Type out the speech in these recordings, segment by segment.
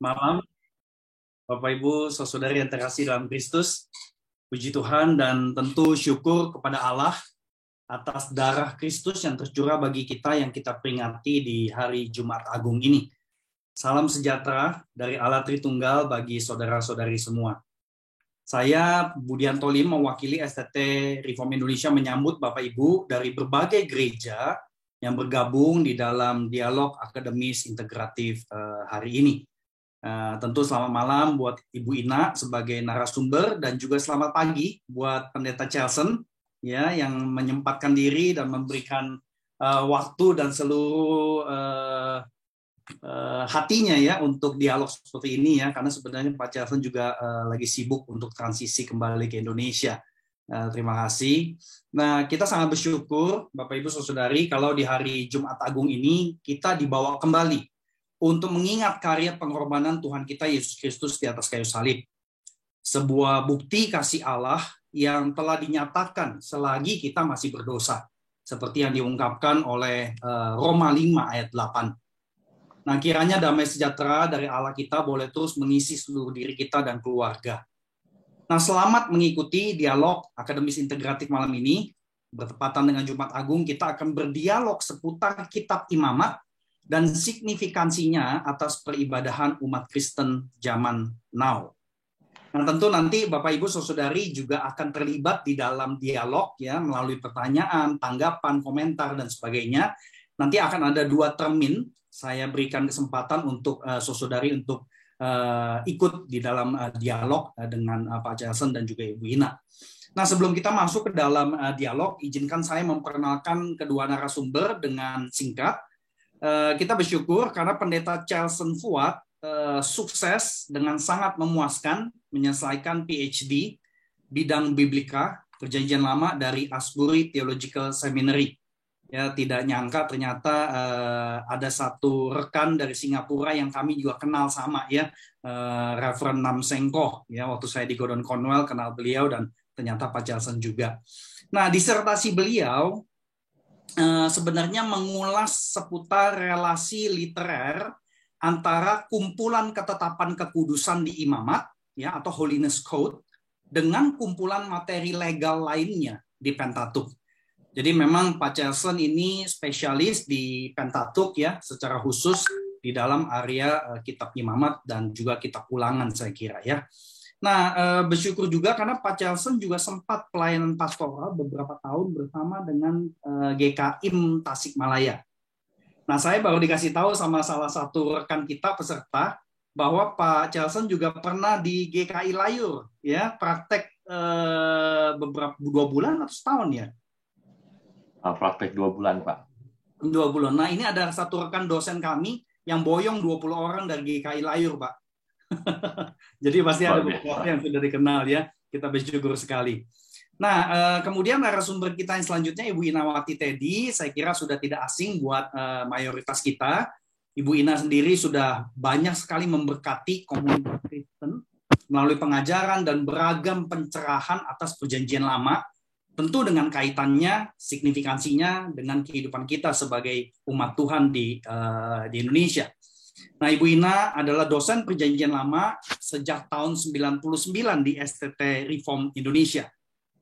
Malam, Bapak Ibu, saudari yang terkasih dalam Kristus. Puji Tuhan dan tentu syukur kepada Allah atas darah Kristus yang tercurah bagi kita yang kita peringati di hari Jumat Agung ini. Salam sejahtera dari Allah Tritunggal bagi saudara-saudari semua. Saya Budianto Lim mewakili STT Reform Indonesia menyambut Bapak Ibu dari berbagai gereja yang bergabung di dalam dialog akademis integratif hari ini. Tentu selamat malam buat Ibu Ina sebagai narasumber dan juga selamat pagi buat Pendeta Chelson ya yang menyempatkan diri dan memberikan waktu dan seluruh hatinya ya untuk dialog seperti ini ya, karena sebenarnya Pak Chelson juga lagi sibuk untuk transisi kembali ke Indonesia. Terima kasih. Nah, kita sangat bersyukur Bapak Ibu Saudari kalau di hari Jumat Agung ini kita dibawa kembali untuk mengingat karya pengorbanan Tuhan kita Yesus Kristus di atas kayu salib. Sebuah bukti kasih Allah yang telah dinyatakan selagi kita masih berdosa. Seperti yang diungkapkan oleh Roma 5 ayat 8. Nah, kiranya damai sejahtera dari Allah kita boleh terus mengisi seluruh diri kita dan keluarga. Nah, selamat mengikuti dialog akademis integratif malam ini. Bertepatan dengan Jumat Agung, kita akan berdialog seputar kitab Imamat dan signifikansinya atas peribadahan umat Kristen zaman now. Nah, tentu nanti Bapak Ibu Saudari juga akan terlibat di dalam dialog ya melalui pertanyaan, tanggapan, komentar dan sebagainya. Nanti akan ada 2 termin saya berikan kesempatan untuk Saudari untuk ikut di dalam dialog dengan Pak Chelson dan juga Ibu Ina. Nah, sebelum kita masuk ke dalam dialog, izinkan saya memperkenalkan kedua narasumber dengan singkat. Kita bersyukur karena Pendeta Chelson Fuad sukses dengan sangat memuaskan menyelesaikan PhD bidang Biblika Perjanjian Lama dari Asbury Theological Seminary. Ya, tidak nyangka ternyata ada satu rekan dari Singapura yang kami juga kenal sama ya, Reverend Nam Seng Koh ya, waktu saya di Gordon Conwell kenal beliau dan ternyata Pak Chelson juga. Nah, disertasi beliau sebenarnya mengulas seputar relasi literer antara kumpulan ketetapan kekudusan di Imamat ya atau Holiness Code dengan kumpulan materi legal lainnya di Pentateuch. Jadi memang Pak Chelson ini spesialis di Pentateuch ya secara khusus di dalam area kitab Imamat dan juga kitab Ulangan saya kira ya. Nah, bersyukur juga karena Pak Chelson juga sempat pelayanan pastoral beberapa tahun bersama dengan GKIM Tasikmalaya. Nah, saya baru dikasih tahu sama salah satu rekan kita peserta bahwa Pak Chelson juga pernah di GKI Layur, ya praktek beberapa 2 bulan atau setahun ya? Praktek 2 bulan, Pak. 2 bulan. Nah, ini ada satu rekan dosen kami yang boyong 20 orang dari GKI Layur, Pak. Jadi pasti ada beberapa yang sudah dikenal ya. Kita bersyukur sekali. Nah, kemudian narasumber kita yang selanjutnya Ibu Inawati Teddy, saya kira sudah tidak asing buat mayoritas kita. Ibu Ina sendiri sudah banyak sekali memberkati komunitas Kristen melalui pengajaran dan beragam pencerahan atas Perjanjian Lama, tentu dengan kaitannya, signifikansinya dengan kehidupan kita sebagai umat Tuhan di Indonesia. Nah, Ibu Ina adalah dosen Perjanjian Lama sejak tahun 99 di STT Reform Indonesia.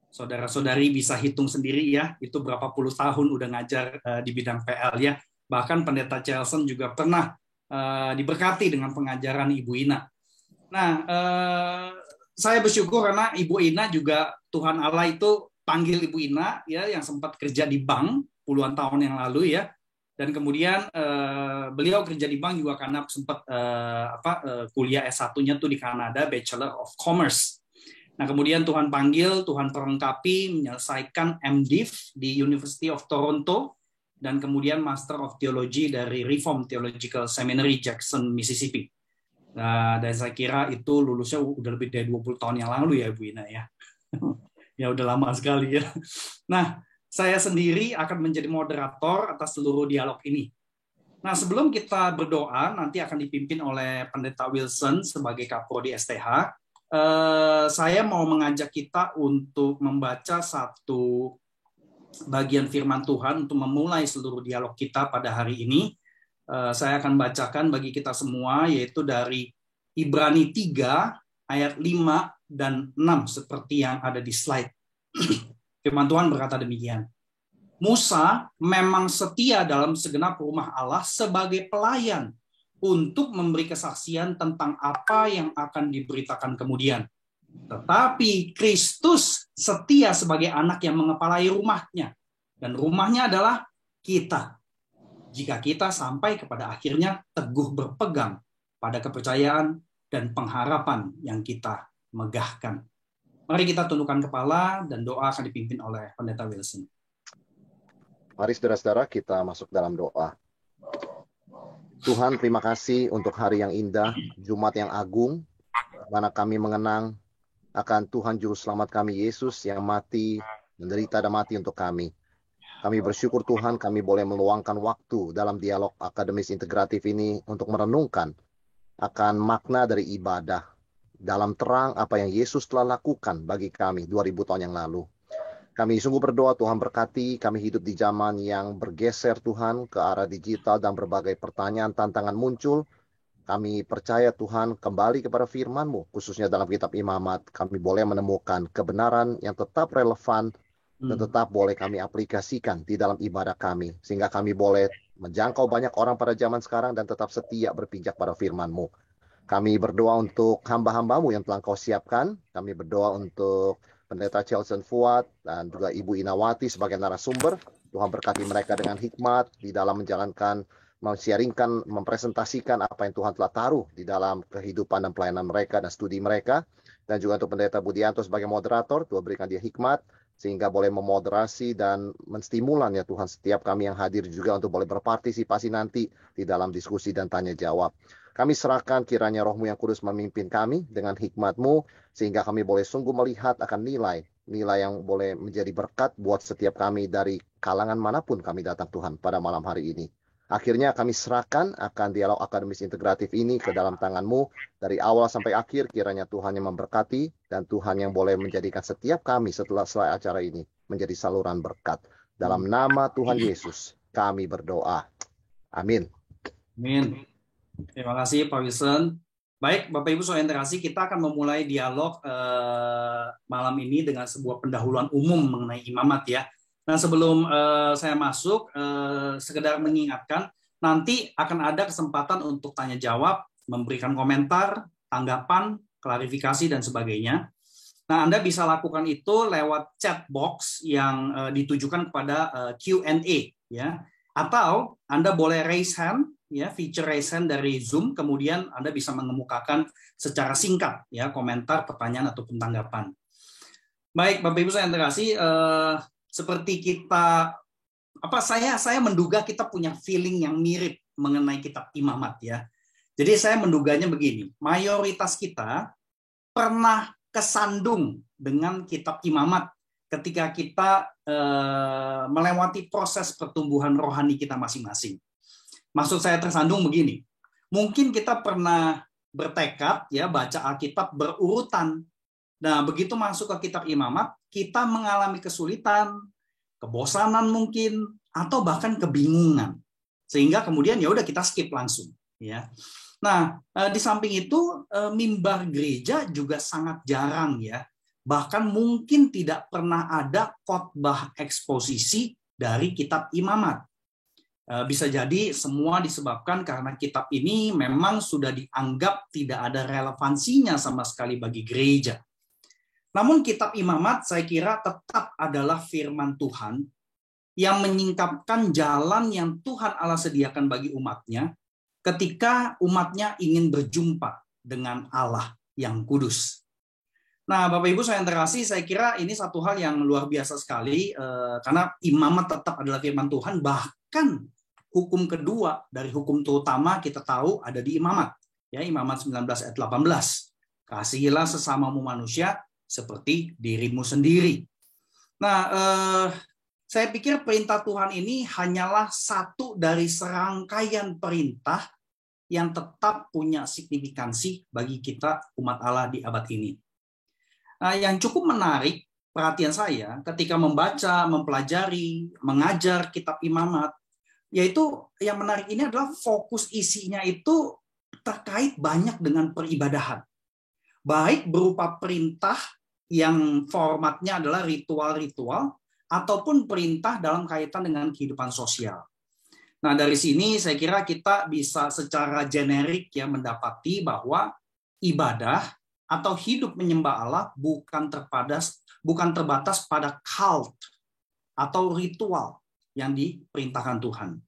Saudara-saudari bisa hitung sendiri ya, itu berapa puluh tahun udah ngajar di bidang PL ya. Bahkan Pendeta Chelson juga pernah diberkati dengan pengajaran Ibu Ina. Nah, saya bersyukur karena Ibu Ina juga Tuhan Allah itu panggil Ibu Ina ya yang sempat kerja di bank puluhan tahun yang lalu ya. Dan kemudian beliau kerja di bank juga karena sempat kuliah S1-nya tuh di Kanada, Bachelor of Commerce. Nah, kemudian Tuhan panggil, Tuhan perlengkapi, menyelesaikan MDiv di University of Toronto, dan kemudian Master of Theology dari Reform Theological Seminary, Jackson, Mississippi. Nah, dan saya kira itu lulusnya udah lebih dari 20 tahun yang lalu ya, Bu Ina ya. Ya udah lama sekali ya. Nah, saya sendiri akan menjadi moderator atas seluruh dialog ini. Nah, sebelum kita berdoa, nanti akan dipimpin oleh Pendeta Wilson sebagai Kapro di STH. Saya mau mengajak kita untuk membaca satu bagian firman Tuhan untuk memulai seluruh dialog kita pada hari ini. Saya akan bacakan bagi kita semua, yaitu dari Ibrani 3 ayat 5 dan 6 seperti yang ada di slide. Firman Tuhan berkata demikian. Musa memang setia dalam segenap rumah Allah sebagai pelayan untuk memberi kesaksian tentang apa yang akan diberitakan kemudian. Tetapi Kristus setia sebagai anak yang mengepalai rumahnya. Dan rumahnya adalah kita. Jika kita sampai kepada akhirnya teguh berpegang pada kepercayaan dan pengharapan yang kita megahkan. Mari kita tundukkan kepala dan doa akan dipimpin oleh Pendeta Wilson. Mari saudara-saudara kita masuk dalam doa. Tuhan, terima kasih untuk hari yang indah, Jumat yang agung, mana kami mengenang akan Tuhan Juru Selamat kami, Yesus, yang mati, menderita dan mati untuk kami. Kami bersyukur Tuhan, kami boleh meluangkan waktu dalam dialog akademis integratif ini untuk merenungkan akan makna dari ibadah dalam terang apa yang Yesus telah lakukan bagi kami 2000 tahun yang lalu. Kami sungguh berdoa Tuhan berkati, kami hidup di zaman yang bergeser Tuhan ke arah digital dan berbagai pertanyaan, tantangan muncul. Kami percaya Tuhan kembali kepada firman-Mu, khususnya dalam kitab Imamat, kami boleh menemukan kebenaran yang tetap relevan dan tetap boleh kami aplikasikan di dalam ibadah kami. Sehingga kami boleh menjangkau banyak orang pada zaman sekarang dan tetap setia berpijak pada firman-Mu. Kami berdoa untuk hamba-hamba-Mu yang telah Kau siapkan. Kami berdoa untuk Pendeta Chelson Fuad dan juga Ibu Inawati sebagai narasumber. Tuhan berkati mereka dengan hikmat di dalam menjalankan, men-sharingkan, mempresentasikan apa yang Tuhan telah taruh di dalam kehidupan dan pelayanan mereka dan studi mereka. Dan juga untuk Pendeta Budianto sebagai moderator, Tuhan berikan dia hikmat sehingga boleh memoderasi dan menstimulan ya Tuhan setiap kami yang hadir juga untuk boleh berpartisipasi nanti di dalam diskusi dan tanya jawab. Kami serahkan kiranya Roh-Mu yang kudus memimpin kami dengan hikmat-Mu sehingga kami boleh sungguh melihat akan nilai yang boleh menjadi berkat buat setiap kami dari kalangan manapun kami datang Tuhan pada malam hari ini. Akhirnya kami serahkan akan dialog akademis integratif ini ke dalam tangan-Mu. Dari awal sampai akhir kiranya Tuhan yang memberkati dan Tuhan yang boleh menjadikan setiap kami setelah selesai acara ini menjadi saluran berkat. Dalam nama Tuhan Yesus kami berdoa. Amin. Amin. Terima kasih Pak Wilson. Baik Bapak Ibu Saudara yang terkasih, kita akan memulai dialog malam ini dengan sebuah pendahuluan umum mengenai imamat ya. Nah sebelum saya masuk, sekedar mengingatkan, nanti akan ada kesempatan untuk tanya jawab, memberikan komentar, tanggapan, klarifikasi, dan sebagainya. Nah Anda bisa lakukan itu lewat chat box yang ditujukan kepada Q&A, ya. Atau Anda boleh raise hand, ya, feature raise hand dari Zoom, kemudian Anda bisa mengemukakan secara singkat, ya, komentar, pertanyaan, ataupun tanggapan. Baik, Bapak Ibu saya yang terkasih, seperti kita saya menduga kita punya feeling yang mirip mengenai kitab Imamat ya. Jadi saya menduganya begini, mayoritas kita pernah kesandung dengan kitab Imamat ketika kita melewati proses pertumbuhan rohani kita masing-masing. Maksud saya tersandung begini, mungkin kita pernah bertekad ya baca Alkitab berurutan. Nah, begitu masuk ke kitab Imamat, kita mengalami kesulitan, kebosanan mungkin, atau bahkan kebingungan. Sehingga kemudian ya udah kita skip langsung, ya. Nah, di samping itu mimbar gereja juga sangat jarang ya. Bahkan mungkin tidak pernah ada khotbah eksposisi dari kitab Imamat. Bisa jadi semua disebabkan karena kitab ini memang sudah dianggap tidak ada relevansinya sama sekali bagi gereja. Namun kitab Imamat saya kira tetap adalah firman Tuhan yang menyingkapkan jalan yang Tuhan Allah sediakan bagi umatnya ketika umatnya ingin berjumpa dengan Allah yang kudus. Nah, Bapak Ibu saya yang terkasih, saya kira ini satu hal yang luar biasa sekali karena Imamat tetap adalah firman Tuhan, bahkan hukum kedua dari hukum terutama kita tahu ada di Imamat. Ya, Imamat 19 ayat 18. Kasihilah sesamamu manusia seperti dirimu sendiri. Nah, saya pikir perintah Tuhan ini hanyalah satu dari serangkaian perintah yang tetap punya signifikansi bagi kita umat Allah di abad ini. Nah, yang cukup menarik perhatian saya ketika membaca, mempelajari, mengajar kitab Imamat, yaitu yang menarik ini adalah fokus isinya itu terkait banyak dengan peribadahan. Baik berupa perintah yang formatnya adalah ritual-ritual, ataupun perintah dalam kaitan dengan kehidupan sosial. Nah, dari sini saya kira kita bisa secara generik ya mendapati bahwa ibadah atau hidup menyembah Allah bukan terbatas pada cult atau ritual yang diperintahkan Tuhan.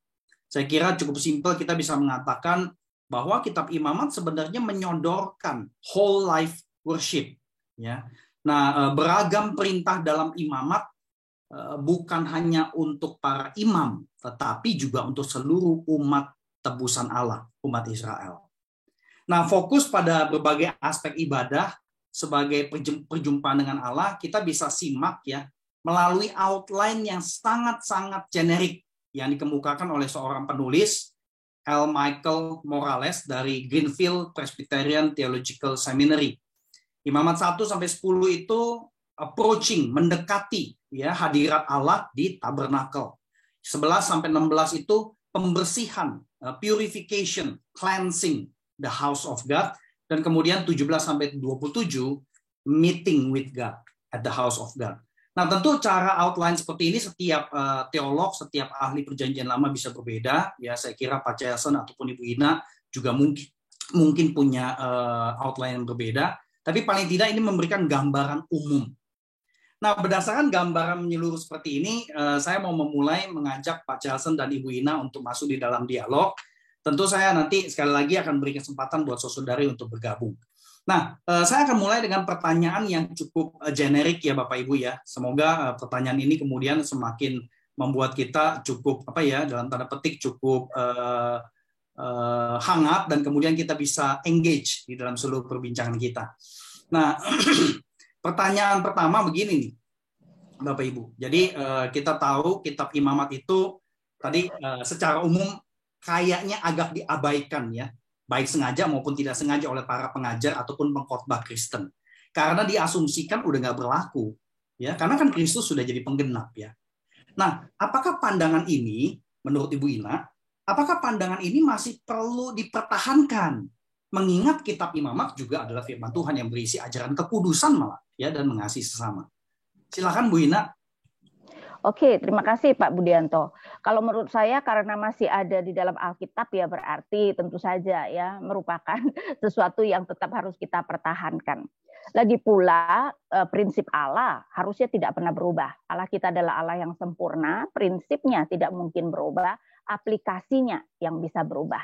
Saya kira cukup simpel kita bisa mengatakan bahwa kitab Imamat sebenarnya menyodorkan whole life worship. Ya. Nah, beragam perintah dalam Imamat bukan hanya untuk para imam, tetapi juga untuk seluruh umat tebusan Allah, umat Israel. Nah, fokus pada berbagai aspek ibadah sebagai perjumpaan dengan Allah, kita bisa simak ya melalui outline yang sangat-sangat generik yang dikemukakan oleh seorang penulis, L. Michael Morales dari Greenfield Presbyterian Theological Seminary. Imamat 1-10 itu approaching, mendekati ya hadirat Allah di tabernakel. 11-16 itu pembersihan, purification, cleansing the house of God, dan kemudian 17-27 meeting with God at the house of God. Nah, tentu cara outline seperti ini setiap teolog, setiap ahli perjanjian lama bisa berbeda. Ya, saya kira Pak Jason ataupun Ibu Ina juga mungkin punya outline yang berbeda. Tapi paling tidak ini memberikan gambaran umum. Nah, berdasarkan gambaran menyeluruh seperti ini, saya mau memulai mengajak Pak Jason dan Ibu Ina untuk masuk di dalam dialog. Tentu saya nanti sekali lagi akan beri kesempatan buat saudari untuk bergabung. Nah, saya akan mulai dengan pertanyaan yang cukup generik ya Bapak Ibu ya. Semoga pertanyaan ini kemudian semakin membuat kita cukup dalam tanda petik cukup hangat, dan kemudian kita bisa engage di dalam seluruh perbincangan kita. Nah, pertanyaan pertama begini nih, Bapak Ibu. Jadi kita tahu kitab Imamat itu tadi secara umum kayaknya agak diabaikan ya, baik sengaja maupun tidak sengaja oleh para pengajar ataupun pengkhotbah Kristen. Karena diasumsikan udah nggak berlaku, ya, karena kan Kristus sudah jadi penggenap ya. Nah, apakah pandangan ini, menurut Ibu Ina, apakah pandangan ini masih perlu dipertahankan? Mengingat kitab Imamat juga adalah firman Tuhan yang berisi ajaran kekudusan malah ya, dan mengasihi sesama. Silakan Bu Ina. Oke, terima kasih Pak Budianto. Kalau menurut saya karena masih ada di dalam Alkitab ya berarti tentu saja ya merupakan sesuatu yang tetap harus kita pertahankan. Lagi pula prinsip Allah harusnya tidak pernah berubah. Allah kita adalah Allah yang sempurna, prinsipnya tidak mungkin berubah, aplikasinya yang bisa berubah.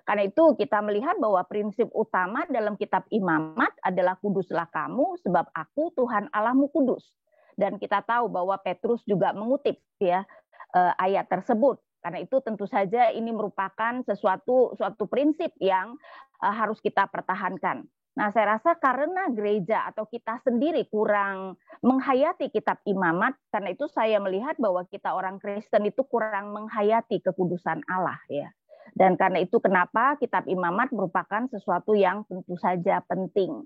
Karena itu kita melihat bahwa prinsip utama dalam kitab Imamat adalah kuduslah kamu sebab aku Tuhan Allahmu kudus. Dan kita tahu bahwa Petrus juga mengutip ya ayat tersebut. Karena itu tentu saja ini merupakan suatu prinsip yang harus kita pertahankan. Nah, saya rasa karena gereja atau kita sendiri kurang menghayati kitab Imamat, karena itu saya melihat bahwa kita orang Kristen itu kurang menghayati kekudusan Allah ya. Dan karena itu kenapa kitab Imamat merupakan sesuatu yang tentu saja penting.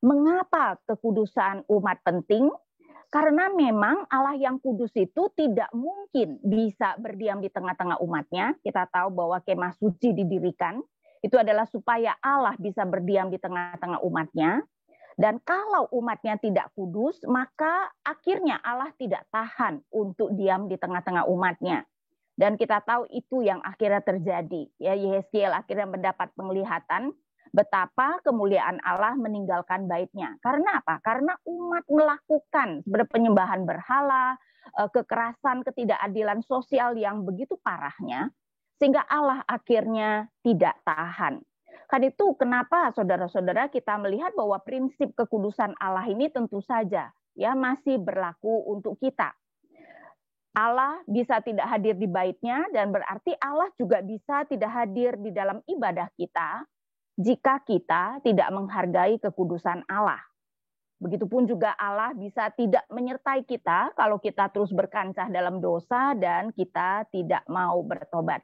Mengapa kekudusan umat penting? Karena memang Allah yang kudus itu tidak mungkin bisa berdiam di tengah-tengah umatnya. Kita tahu bahwa kemah suci didirikan. Itu adalah supaya Allah bisa berdiam di tengah-tengah umatnya. Dan kalau umatnya tidak kudus, maka akhirnya Allah tidak tahan untuk diam di tengah-tengah umatnya. Dan kita tahu itu yang akhirnya terjadi. Ya, Yehezkiel akhirnya mendapat penglihatan betapa kemuliaan Allah meninggalkan baitnya. Karena apa? Karena umat melakukan penyembahan berhala, kekerasan, ketidakadilan sosial yang begitu parahnya, sehingga Allah akhirnya tidak tahan. Karena itu kenapa saudara-saudara kita melihat bahwa prinsip kekudusan Allah ini tentu saja ya masih berlaku untuk kita. Allah bisa tidak hadir di baitnya, dan berarti Allah juga bisa tidak hadir di dalam ibadah kita jika kita tidak menghargai kekudusan Allah. Begitupun juga Allah bisa tidak menyertai kita kalau kita terus berkancah dalam dosa dan kita tidak mau bertobat.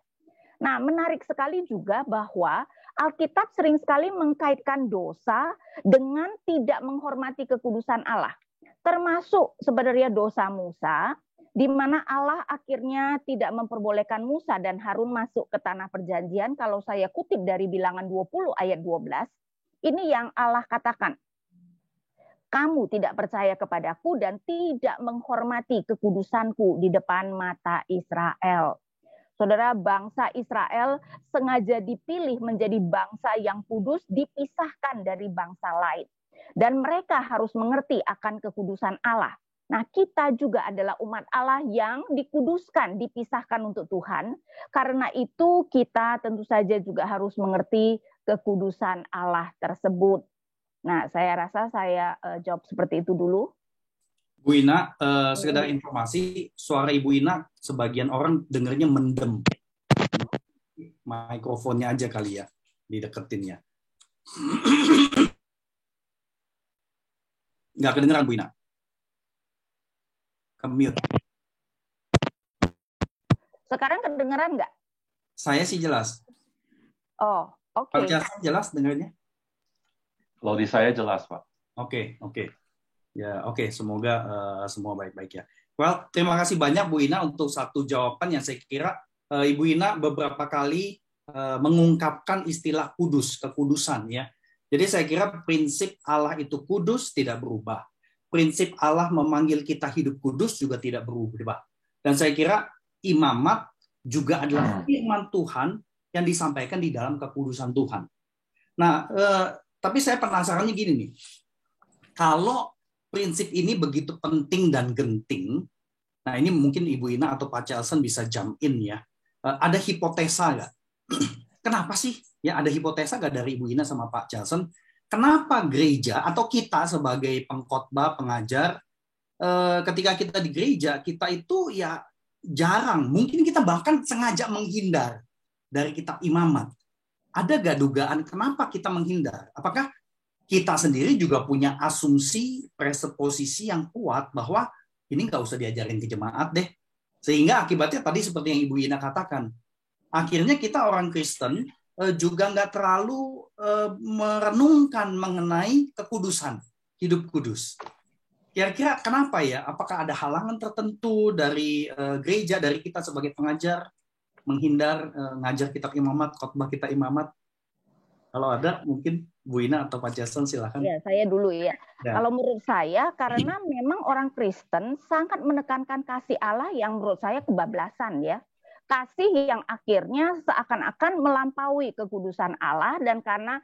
Nah, menarik sekali juga bahwa Alkitab sering sekali mengkaitkan dosa dengan tidak menghormati kekudusan Allah. Termasuk sebenarnya dosa Musa di mana Allah akhirnya tidak memperbolehkan Musa dan Harun masuk ke tanah perjanjian. Kalau saya kutip dari Bilangan 20 ayat 12, ini yang Allah katakan. Kamu tidak percaya kepadaku dan tidak menghormati kekudusanku di depan mata Israel. Saudara, bangsa Israel sengaja dipilih menjadi bangsa yang kudus, dipisahkan dari bangsa lain. Dan mereka harus mengerti akan kekudusan Allah. Nah, kita juga adalah umat Allah yang dikuduskan, dipisahkan untuk Tuhan. Karena itu kita tentu saja juga harus mengerti kekudusan Allah tersebut. Nah, saya rasa saya jawab seperti itu dulu. Bu Ina, sekedar informasi, suara Ibu Ina sebagian orang dengarnya mendem. Mikrofonnya aja kali ya, dideketin ya. Nggak kedengeran Bu Ina. Ke-mute. Sekarang kedengeran nggak? Saya sih jelas. Oh, oke. Pak Jason jelas dengarnya? Kalau di saya jelas, Pak. Oke. Ya, oke. Semoga semua baik-baik ya. Well, terima kasih banyak Bu Ina untuk satu jawaban yang saya kira Ibu Ina beberapa kali mengungkapkan istilah kudus, kekudusan ya. Jadi saya kira prinsip Allah itu kudus tidak berubah. Prinsip Allah memanggil kita hidup kudus juga tidak berubah. Dan saya kira imamat juga adalah firman Tuhan yang disampaikan di dalam kekudusan Tuhan. Nah, tapi saya penasarannya gini nih. Kalau prinsip ini begitu penting dan genting, nah ini mungkin Ibu Ina atau Pak Charleston bisa jump in ya. Ada hipotesa nggak? Kenapa sih? Ya ada hipotesa nggak dari Ibu Ina sama Pak Charleston? Kenapa gereja atau kita sebagai pengkhotbah, pengajar, ketika kita di gereja, kita itu ya jarang, mungkin kita bahkan sengaja menghindar dari kitab imamat. Ada gak dugaan kenapa kita menghindar? Apakah kita sendiri juga punya asumsi, presupposisi yang kuat bahwa ini nggak usah diajarin ke jemaat deh. Sehingga akibatnya tadi seperti yang Ibu Ina katakan, akhirnya kita orang Kristen juga nggak terlalu merenungkan mengenai kekudusan, hidup kudus. Kira-kira kenapa ya? Apakah ada halangan tertentu dari gereja, dari kita sebagai pengajar, menghindar ngajar kitab imamat, khotbah kitab imamat? Kalau ada, mungkin Bu Ina atau Pak Jason silakan. Ya, saya dulu ya. Kalau menurut saya, karena memang orang Kristen sangat menekankan kasih Allah yang menurut saya kebablasan ya. Kasih yang akhirnya seakan-akan melampaui kekudusan Allah, dan karena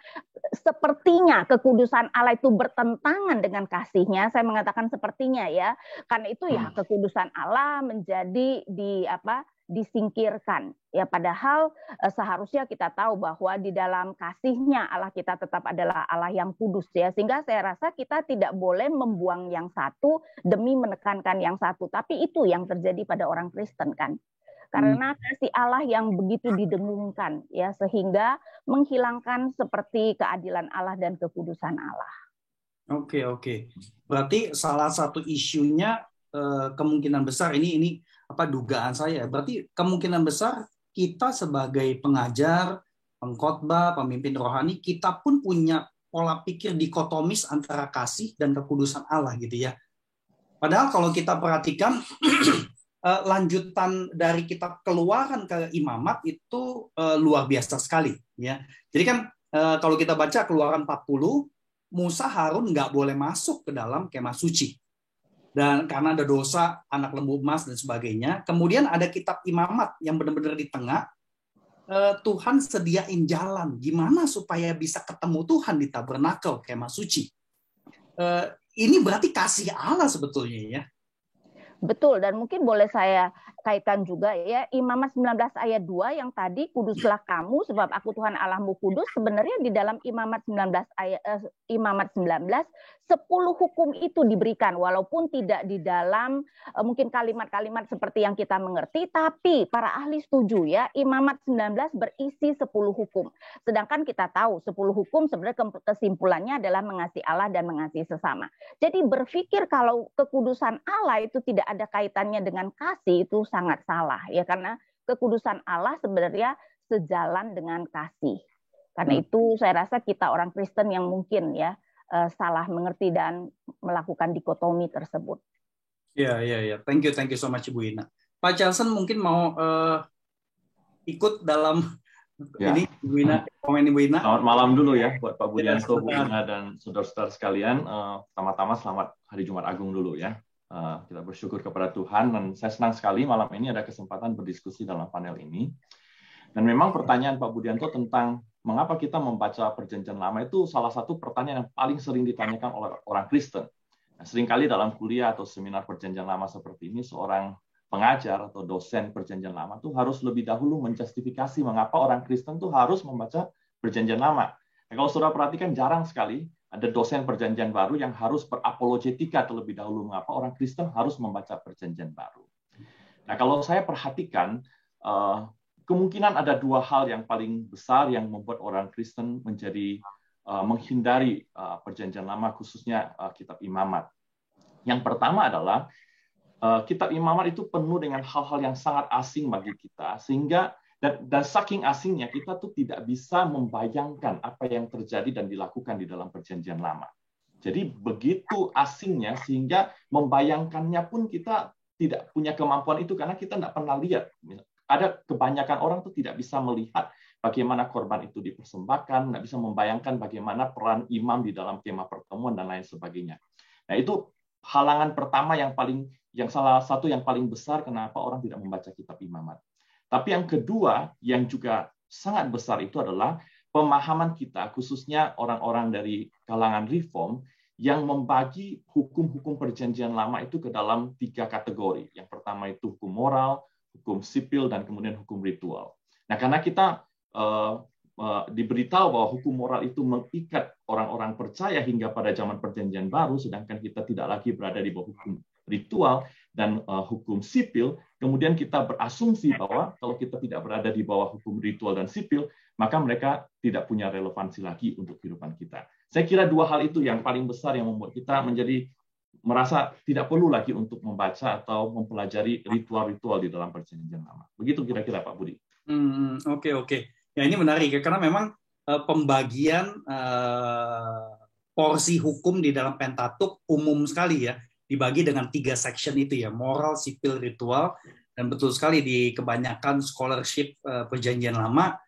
sepertinya kekudusan Allah itu bertentangan dengan kasihnya, saya mengatakan sepertinya ya, karena itu ya kekudusan Allah menjadi disingkirkan ya, padahal seharusnya kita tahu bahwa di dalam kasihnya Allah kita tetap adalah Allah yang kudus ya, sehingga saya rasa kita tidak boleh membuang yang satu demi menekankan yang satu, tapi itu yang terjadi pada orang Kristen kan. Karena kasih Allah yang begitu didengungkan ya, sehingga menghilangkan seperti keadilan Allah dan kekudusan Allah. Oke. Berarti salah satu isunya kemungkinan besar ini dugaan saya. Berarti kemungkinan besar kita sebagai pengajar, pengkhotbah, pemimpin rohani, kita pun punya pola pikir dikotomis antara kasih dan kekudusan Allah gitu ya. Padahal kalau kita perhatikan lanjutan dari kitab Keluaran ke imamat itu luar biasa sekali ya. Jadi kan kalau kita baca Keluaran 40, Musa Harun nggak boleh masuk ke dalam kemah suci. Dan karena ada dosa anak lembu emas dan sebagainya. Kemudian ada kitab imamat yang benar-benar di tengah. Tuhan sediain jalan gimana supaya bisa ketemu Tuhan di tabernakel kemah suci. Ini berarti kasih Allah sebetulnya ya. Betul, dan mungkin boleh saya kaitkan juga ya, Imamat 19 ayat 2 yang tadi, kuduslah kamu sebab aku Tuhan Allahmu kudus, sebenarnya di dalam Imamat 19 10 hukum itu diberikan, walaupun tidak di dalam mungkin kalimat-kalimat seperti yang kita mengerti, tapi para ahli setuju ya, Imamat 19 berisi 10 hukum. Sedangkan kita tahu 10 hukum sebenarnya kesimpulannya adalah mengasihi Allah dan mengasihi sesama. Jadi berpikir kalau kekudusan Allah itu tidak ada kaitannya dengan kasih itu sangat salah ya, karena kekudusan Allah sebenarnya sejalan dengan kasih. Karena itu saya rasa kita orang Kristen yang mungkin ya salah mengerti dan melakukan dikotomi tersebut. Ya. Thank you so much Ibu Ina. Pak Charleston mungkin mau ikut dalam ini Ibu Ina, komen Ibu Ina. Selamat malam dulu ya buat Pak Budianto, Bu Ina, dan saudara-saudara sekalian. Pertama-tama selamat Hari Jumat Agung dulu ya. Kita bersyukur kepada Tuhan, dan saya senang sekali malam ini ada kesempatan berdiskusi dalam panel ini. Dan memang pertanyaan Pak Budianto tentang mengapa kita membaca Perjanjian Lama itu salah satu pertanyaan yang paling sering ditanyakan oleh orang Kristen. Nah, seringkali dalam kuliah atau seminar Perjanjian Lama seperti ini, seorang pengajar atau dosen Perjanjian Lama tuh harus lebih dahulu menjustifikasi mengapa orang Kristen tuh harus membaca Perjanjian Lama. Nah, kalau saudara perhatikan jarang sekali ada dosen Perjanjian Baru yang harus berapologetika terlebih dahulu mengapa orang Kristen harus membaca Perjanjian Baru. Nah, kalau saya perhatikan kemungkinan ada dua hal yang paling besar yang membuat orang Kristen menjadi menghindari Perjanjian Lama, khususnya kitab Imamat. Yang pertama adalah kitab Imamat itu penuh dengan hal-hal yang sangat asing bagi kita, sehingga dan saking asingnya kita tuh tidak bisa membayangkan apa yang terjadi dan dilakukan di dalam Perjanjian Lama. Jadi begitu asingnya sehingga membayangkannya pun kita tidak punya kemampuan itu karena kita tidak pernah lihat. Ada kebanyakan orang tuh tidak bisa melihat bagaimana korban itu dipersembahkan, tidak bisa membayangkan bagaimana peran imam di dalam kemah pertemuan dan lain sebagainya. Nah, itu halangan pertama yang salah satu yang paling besar kenapa orang tidak membaca kitab Imamat. Tapi yang kedua yang juga sangat besar itu adalah pemahaman kita, khususnya orang-orang dari kalangan Reform yang membagi hukum-hukum Perjanjian Lama itu ke dalam 3 kategori. Yang pertama itu hukum moral, hukum sipil, dan kemudian hukum ritual. Nah, karena kita diberitahu bahwa hukum moral itu mengikat orang-orang percaya hingga pada zaman Perjanjian Baru, sedangkan kita tidak lagi berada di bawah hukum ritual dan hukum sipil, kemudian kita berasumsi bahwa kalau kita tidak berada di bawah hukum ritual dan sipil, maka mereka tidak punya relevansi lagi untuk kehidupan kita. Saya kira dua hal itu yang paling besar yang membuat kita menjadi merasa tidak perlu lagi untuk membaca atau mempelajari ritual-ritual di dalam Perjanjian Lama. Begitu kira-kira Pak Budi. Oke. Ya, ini menarik ya, karena memang pembagian porsi hukum di dalam Pentatuk umum sekali ya, dibagi dengan 3 section itu ya, moral, sipil, ritual. Dan betul sekali di kebanyakan scholarship Perjanjian Lama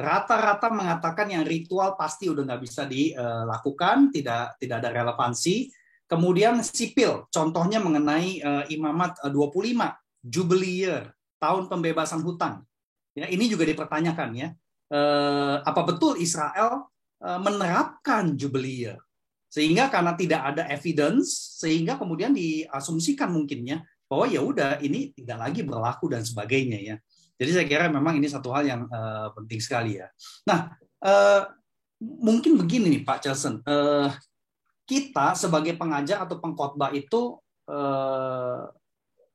rata-rata mengatakan yang ritual pasti udah nggak bisa dilakukan, tidak ada relevansi. Kemudian sipil, contohnya mengenai Imamat 25, Jubilee Year, tahun pembebasan hutang. Ya, ini juga dipertanyakan ya. Apa betul Israel menerapkan Jubilee Year? Sehingga karena tidak ada evidence, sehingga kemudian diasumsikan mungkinnya bahwa ya udah ini tidak lagi berlaku dan sebagainya ya. Jadi saya kira memang ini satu hal yang penting sekali ya. Nah, mungkin begini nih Pak Charleston, kita sebagai pengajar atau pengkhotbah itu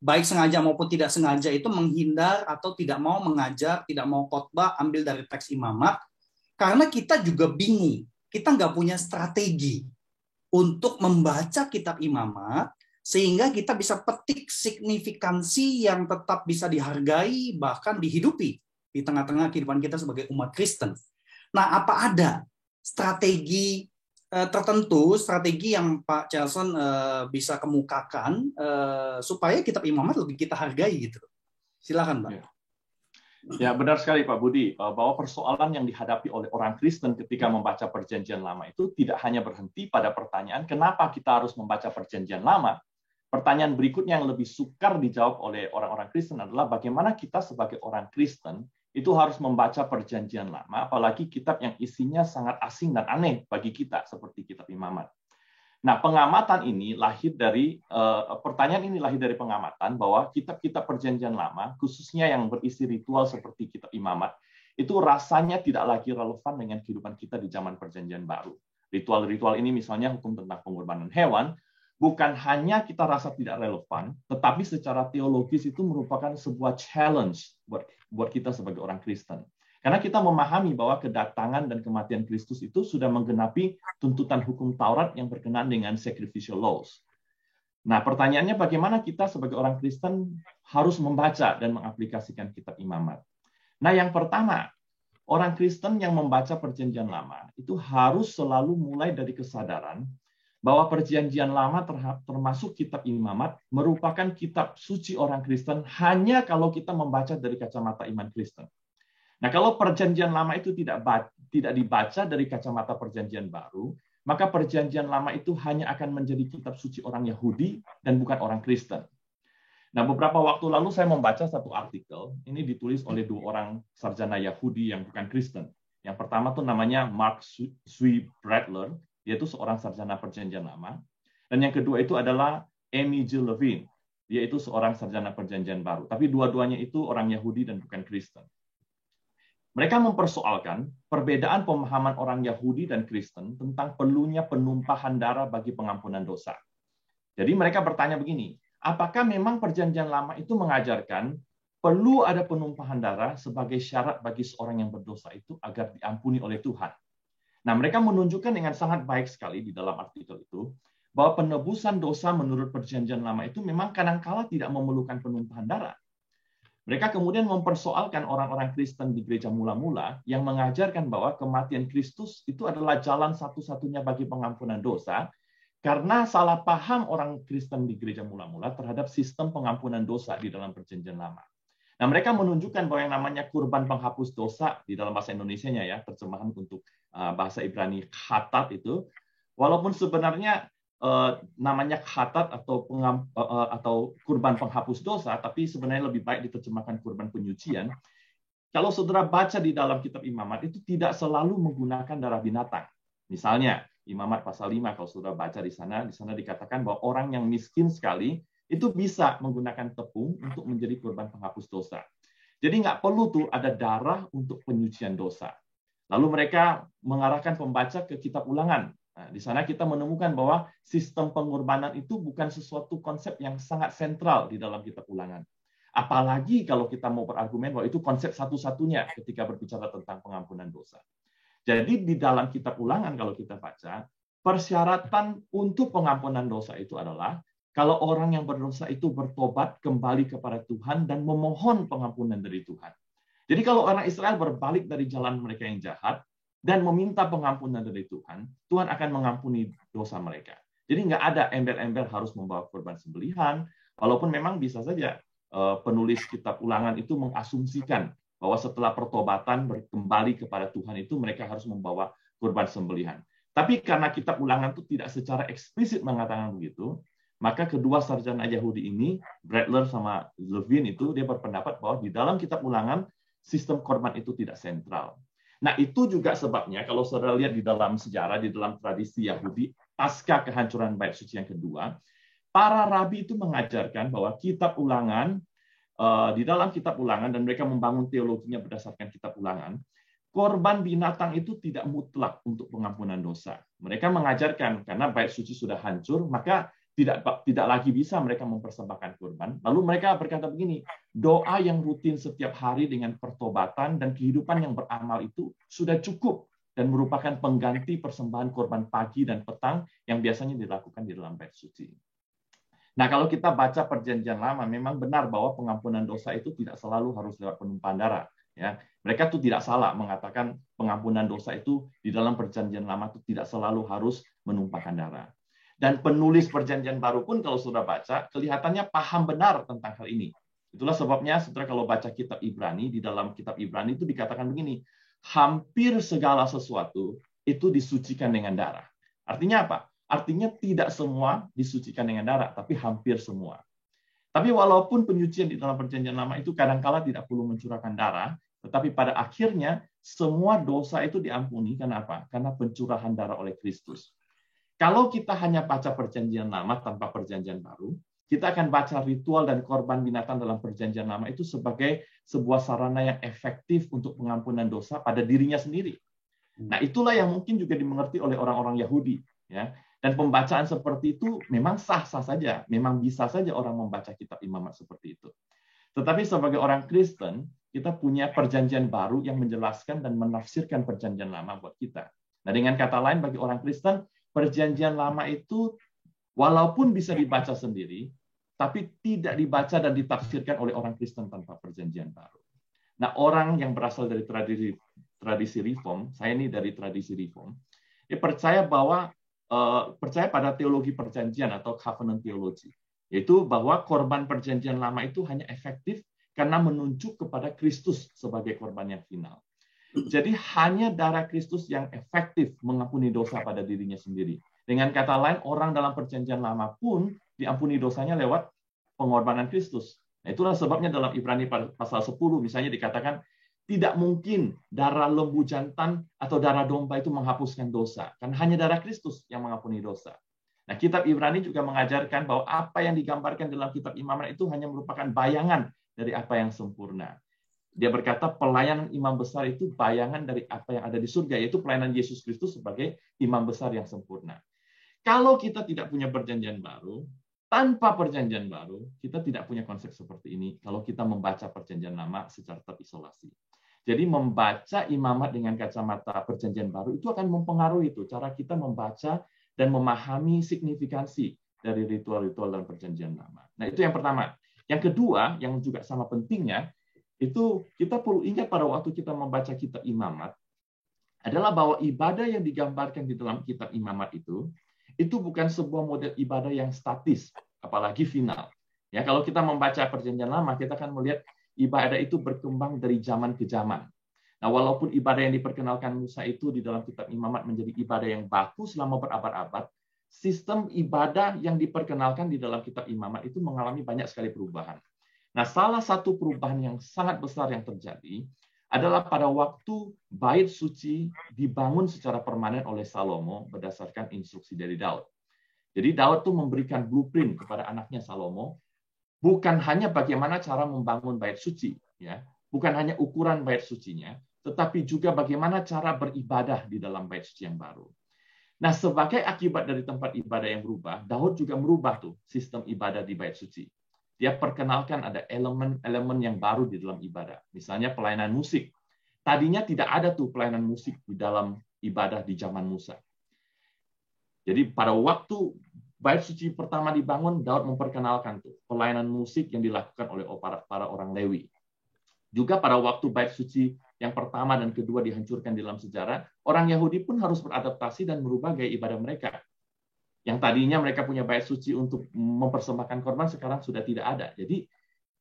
baik sengaja maupun tidak sengaja itu menghindar atau tidak mau mengajar, tidak mau khotbah ambil dari teks Imamat, karena kita juga bingung, kita nggak punya strategi untuk membaca kitab Imamat sehingga kita bisa petik signifikansi yang tetap bisa dihargai bahkan dihidupi di tengah-tengah kehidupan kita sebagai umat Kristen. Nah, apa ada strategi tertentu, strategi yang Pak Charleston bisa kemukakan supaya kitab Imamat lebih kita hargai gitu? Silakan, Pak. Ya, benar sekali Pak Budi, bahwa persoalan yang dihadapi oleh orang Kristen ketika membaca Perjanjian Lama itu tidak hanya berhenti pada pertanyaan kenapa kita harus membaca Perjanjian Lama. Pertanyaan berikutnya yang lebih sukar dijawab oleh orang-orang Kristen adalah bagaimana kita sebagai orang Kristen itu harus membaca Perjanjian Lama, apalagi kitab yang isinya sangat asing dan aneh bagi kita, seperti kitab Imamat. Nah, pengamatan ini lahir dari pertanyaan ini lahir dari pengamatan bahwa kitab-kitab Perjanjian Lama, khususnya yang berisi ritual seperti kitab Imamat, itu rasanya tidak lagi relevan dengan kehidupan kita di zaman Perjanjian Baru. Ritual-ritual ini misalnya hukum tentang pengorbanan hewan, bukan hanya kita rasa tidak relevan, tetapi secara teologis itu merupakan sebuah challenge buat kita sebagai orang Kristen. Karena kita memahami bahwa kedatangan dan kematian Kristus itu sudah menggenapi tuntutan hukum Taurat yang berkenaan dengan sacrificial laws. Nah, pertanyaannya bagaimana kita sebagai orang Kristen harus membaca dan mengaplikasikan kitab Imamat. Nah, yang pertama, orang Kristen yang membaca Perjanjian Lama itu harus selalu mulai dari kesadaran bahwa Perjanjian Lama termasuk kitab Imamat merupakan kitab suci orang Kristen hanya kalau kita membaca dari kacamata iman Kristen. Nah, kalau Perjanjian Lama itu tidak dibaca dari kacamata Perjanjian Baru, maka Perjanjian Lama itu hanya akan menjadi kitab suci orang Yahudi dan bukan orang Kristen. Nah, beberapa waktu lalu saya membaca satu artikel, ini ditulis oleh 2 orang sarjana Yahudi yang bukan Kristen. Yang pertama tuh namanya Mark Swee-Bradler, dia itu seorang sarjana Perjanjian Lama. Dan yang kedua itu adalah Amy Jill Levine, dia itu seorang sarjana Perjanjian Baru. Tapi dua-duanya itu orang Yahudi dan bukan Kristen. Mereka mempersoalkan perbedaan pemahaman orang Yahudi dan Kristen tentang perlunya penumpahan darah bagi pengampunan dosa. Jadi mereka bertanya begini, apakah memang Perjanjian Lama itu mengajarkan perlu ada penumpahan darah sebagai syarat bagi seorang yang berdosa itu agar diampuni oleh Tuhan? Nah, mereka menunjukkan dengan sangat baik sekali di dalam artikel itu bahwa penebusan dosa menurut Perjanjian Lama itu memang kadang-kala tidak memerlukan penumpahan darah. Mereka kemudian mempersoalkan orang-orang Kristen di gereja mula-mula yang mengajarkan bahwa kematian Kristus itu adalah jalan satu-satunya bagi pengampunan dosa, karena salah paham orang Kristen di gereja mula-mula terhadap sistem pengampunan dosa di dalam Perjanjian Lama. Nah, mereka menunjukkan bahwa yang namanya kurban penghapus dosa di dalam bahasa Indonesianya ya, terjemahan untuk bahasa Ibrani khatat itu, walaupun sebenarnya namanya khatat atau kurban penghapus dosa, tapi sebenarnya lebih baik diterjemahkan kurban penyucian. Kalau saudara baca di dalam kitab Imamat itu tidak selalu menggunakan darah binatang. Misalnya Imamat pasal 5 kalau saudara baca di sana dikatakan bahwa orang yang miskin sekali itu bisa menggunakan tepung untuk menjadi kurban penghapus dosa. Jadi nggak perlu tuh ada darah untuk penyucian dosa. Lalu mereka mengarahkan pembaca ke kitab Ulangan. Nah, di sana kita menemukan bahwa sistem pengorbanan itu bukan sesuatu konsep yang sangat sentral di dalam kitab Ulangan. Apalagi kalau kita mau berargumen bahwa itu konsep satu-satunya ketika berbicara tentang pengampunan dosa. Jadi di dalam kitab Ulangan kalau kita baca, persyaratan untuk pengampunan dosa itu adalah kalau orang yang berdosa itu bertobat kembali kepada Tuhan dan memohon pengampunan dari Tuhan. Jadi kalau orang Israel berbalik dari jalan mereka yang jahat dan meminta pengampunan dari Tuhan, Tuhan akan mengampuni dosa mereka. Jadi nggak ada ember-ember harus membawa korban sembelihan, walaupun memang bisa saja penulis kitab Ulangan itu mengasumsikan bahwa setelah pertobatan kembali kepada Tuhan itu mereka harus membawa kurban sembelihan. Tapi karena kitab Ulangan itu tidak secara eksplisit mengatakan begitu, maka kedua sarjana Yahudi ini, Bradler sama Levine itu, dia berpendapat bahwa di dalam kitab Ulangan sistem korban itu tidak sentral. Nah, itu juga sebabnya kalau saudara lihat di dalam sejarah, di dalam tradisi Yahudi, pasca kehancuran Bait Suci yang kedua, para rabi itu mengajarkan bahwa kitab Ulangan, di dalam kitab Ulangan, dan mereka membangun teologinya berdasarkan kitab Ulangan, korban binatang itu tidak mutlak untuk pengampunan dosa. Mereka mengajarkan, karena Bait Suci sudah hancur, maka tidak lagi bisa mereka mempersembahkan kurban. Lalu mereka berkata begini, doa yang rutin setiap hari dengan pertobatan dan kehidupan yang beramal itu sudah cukup dan merupakan pengganti persembahan korban pagi dan petang yang biasanya dilakukan di dalam Bait Suci. Nah, kalau kita baca Perjanjian Lama, memang benar bahwa pengampunan dosa itu tidak selalu harus lewat penumpahan darah. Ya, mereka tuh tidak salah mengatakan pengampunan dosa itu di dalam Perjanjian Lama itu tidak selalu harus menumpahkan darah. Dan penulis Perjanjian Baru pun kalau sudah baca, kelihatannya paham benar tentang hal ini. Itulah sebabnya, saudara kalau baca kitab Ibrani, di dalam kitab Ibrani itu dikatakan begini, hampir segala sesuatu itu disucikan dengan darah. Artinya apa? Artinya tidak semua disucikan dengan darah, tapi hampir semua. Tapi walaupun penyucian di dalam Perjanjian Lama itu kadang-kala tidak perlu mencurahkan darah, tetapi pada akhirnya semua dosa itu diampuni. Karena apa? Karena pencurahan darah oleh Kristus. Kalau kita hanya baca Perjanjian Lama tanpa Perjanjian Baru, kita akan baca ritual dan korban binatang dalam Perjanjian Lama itu sebagai sebuah sarana yang efektif untuk pengampunan dosa pada dirinya sendiri. Nah, itulah yang mungkin juga dimengerti oleh orang-orang Yahudi. Ya. Dan pembacaan seperti itu memang sah-sah saja. Memang bisa saja orang membaca kitab Imamat seperti itu. Tetapi sebagai orang Kristen, kita punya Perjanjian Baru yang menjelaskan dan menafsirkan Perjanjian Lama buat kita. Nah, dengan kata lain, bagi orang Kristen, Perjanjian Lama itu walaupun bisa dibaca sendiri, tapi tidak dibaca dan ditafsirkan oleh orang Kristen tanpa Perjanjian Baru. Nah, orang yang berasal dari tradisi Reform, saya ini dari tradisi Reform, dia percaya bahwa percaya pada teologi perjanjian atau covenant theology, yaitu bahwa korban perjanjian lama itu hanya efektif karena menunjuk kepada Kristus sebagai korban yang final. Jadi hanya darah Kristus yang efektif mengampuni dosa pada dirinya sendiri. Dengan kata lain, orang dalam perjanjian lama pun diampuni dosanya lewat pengorbanan Kristus. Nah, itulah sebabnya dalam Ibrani pasal 10 misalnya dikatakan tidak mungkin darah lembu jantan atau darah domba itu menghapuskan dosa. Karena hanya darah Kristus yang mengampuni dosa. Nah, kitab Ibrani juga mengajarkan bahwa apa yang digambarkan dalam kitab Imamat itu hanya merupakan bayangan dari apa yang sempurna. Dia berkata pelayanan imam besar itu bayangan dari apa yang ada di surga, yaitu pelayanan Yesus Kristus sebagai imam besar yang sempurna. Kalau kita tidak punya perjanjian baru, tanpa perjanjian baru, kita tidak punya konsep seperti ini kalau kita membaca perjanjian lama secara terisolasi. Jadi membaca imamat dengan kacamata perjanjian baru itu akan mempengaruhi itu cara kita membaca dan memahami signifikansi dari ritual-ritual dalam perjanjian lama. Nah, itu yang pertama. Yang kedua, yang juga sama pentingnya, itu kita perlu ingat pada waktu kita membaca kitab Imamat adalah bahwa ibadah yang digambarkan di dalam kitab Imamat itu bukan sebuah model ibadah yang statis, apalagi final. Ya, kalau kita membaca perjanjian lama, kita akan melihat ibadah itu berkembang dari zaman ke zaman. Nah, walaupun ibadah yang diperkenalkan Musa itu di dalam kitab Imamat menjadi ibadah yang baku selama berabad-abad, sistem ibadah yang diperkenalkan di dalam kitab Imamat itu mengalami banyak sekali perubahan. Nah, salah satu perubahan yang sangat besar yang terjadi adalah pada waktu bait suci dibangun secara permanen oleh Salomo berdasarkan instruksi dari Daud. Jadi Daud tuh memberikan blueprint kepada anaknya Salomo, bukan hanya bagaimana cara membangun bait suci, ya, bukan hanya ukuran bait sucinya, tetapi juga bagaimana cara beribadah di dalam bait suci yang baru. Nah, sebagai akibat dari tempat ibadah yang berubah, Daud juga merubah tuh sistem ibadah di bait suci. Dia perkenalkan ada elemen-elemen yang baru di dalam ibadah. Misalnya pelayanan musik. Tadinya tidak ada tuh pelayanan musik di dalam ibadah di zaman Musa. Jadi pada waktu bait suci pertama dibangun, Daud memperkenalkan tuh pelayanan musik yang dilakukan oleh para orang Lewi. Juga pada waktu bait suci yang pertama dan kedua dihancurkan dalam sejarah, orang Yahudi pun harus beradaptasi dan merubah gaya ibadah mereka. Yang tadinya mereka punya bait suci untuk mempersembahkan korban, sekarang sudah tidak ada. Jadi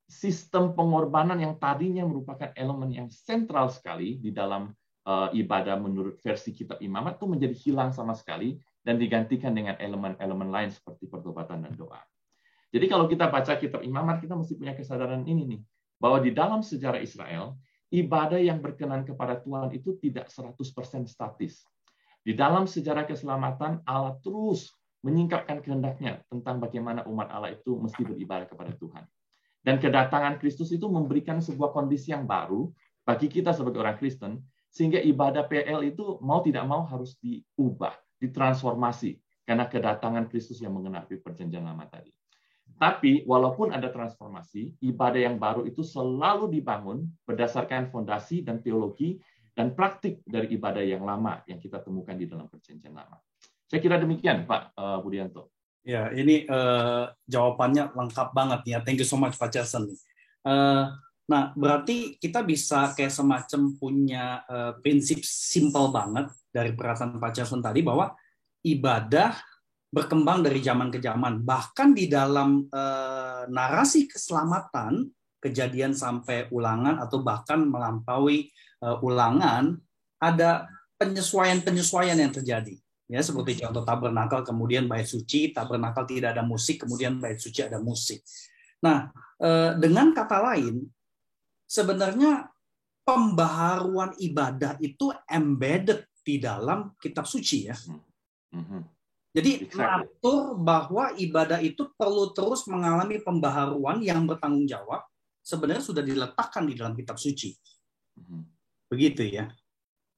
sistem pengorbanan yang tadinya merupakan elemen yang sentral sekali di dalam ibadah menurut versi kitab Imamat itu menjadi hilang sama sekali dan digantikan dengan elemen-elemen lain seperti pertobatan dan doa. Jadi kalau kita baca kitab Imamat, kita mesti punya kesadaran ini nih, bahwa di dalam sejarah Israel, ibadah yang berkenan kepada Tuhan itu tidak 100% statis. Di dalam sejarah keselamatan, Allah terus menyingkapkan kehendaknya tentang bagaimana umat Allah itu mesti beribadah kepada Tuhan. Dan kedatangan Kristus itu memberikan sebuah kondisi yang baru bagi kita sebagai orang Kristen, sehingga ibadah PL itu mau tidak mau harus diubah, ditransformasi, karena kedatangan Kristus yang mengenapi perjanjian lama tadi. Tapi walaupun ada transformasi, ibadah yang baru itu selalu dibangun berdasarkan fondasi dan teologi dan praktik dari ibadah yang lama yang kita temukan di dalam perjanjian lama. Saya kira demikian, Pak Budianto. Ya, ini jawabannya lengkap banget ya. Thank you so much, Pak Jason. Nah, berarti kita bisa kayak semacam punya prinsip simpel banget dari perkataan Pak Jason tadi bahwa ibadah berkembang dari zaman ke zaman. Bahkan di dalam narasi keselamatan, kejadian sampai ulangan atau bahkan melampaui ulangan, ada penyesuaian-penyesuaian yang terjadi. Ya, seperti contoh tabernakel, kemudian bait suci, tabernakel tidak ada musik, kemudian bait suci ada musik. Nah, dengan kata lain, sebenarnya pembaharuan ibadah itu embedded di dalam kitab suci ya. Jadi mengatur bahwa ibadah itu perlu terus mengalami pembaharuan yang bertanggung jawab, sebenarnya sudah diletakkan di dalam kitab suci. Begitu ya.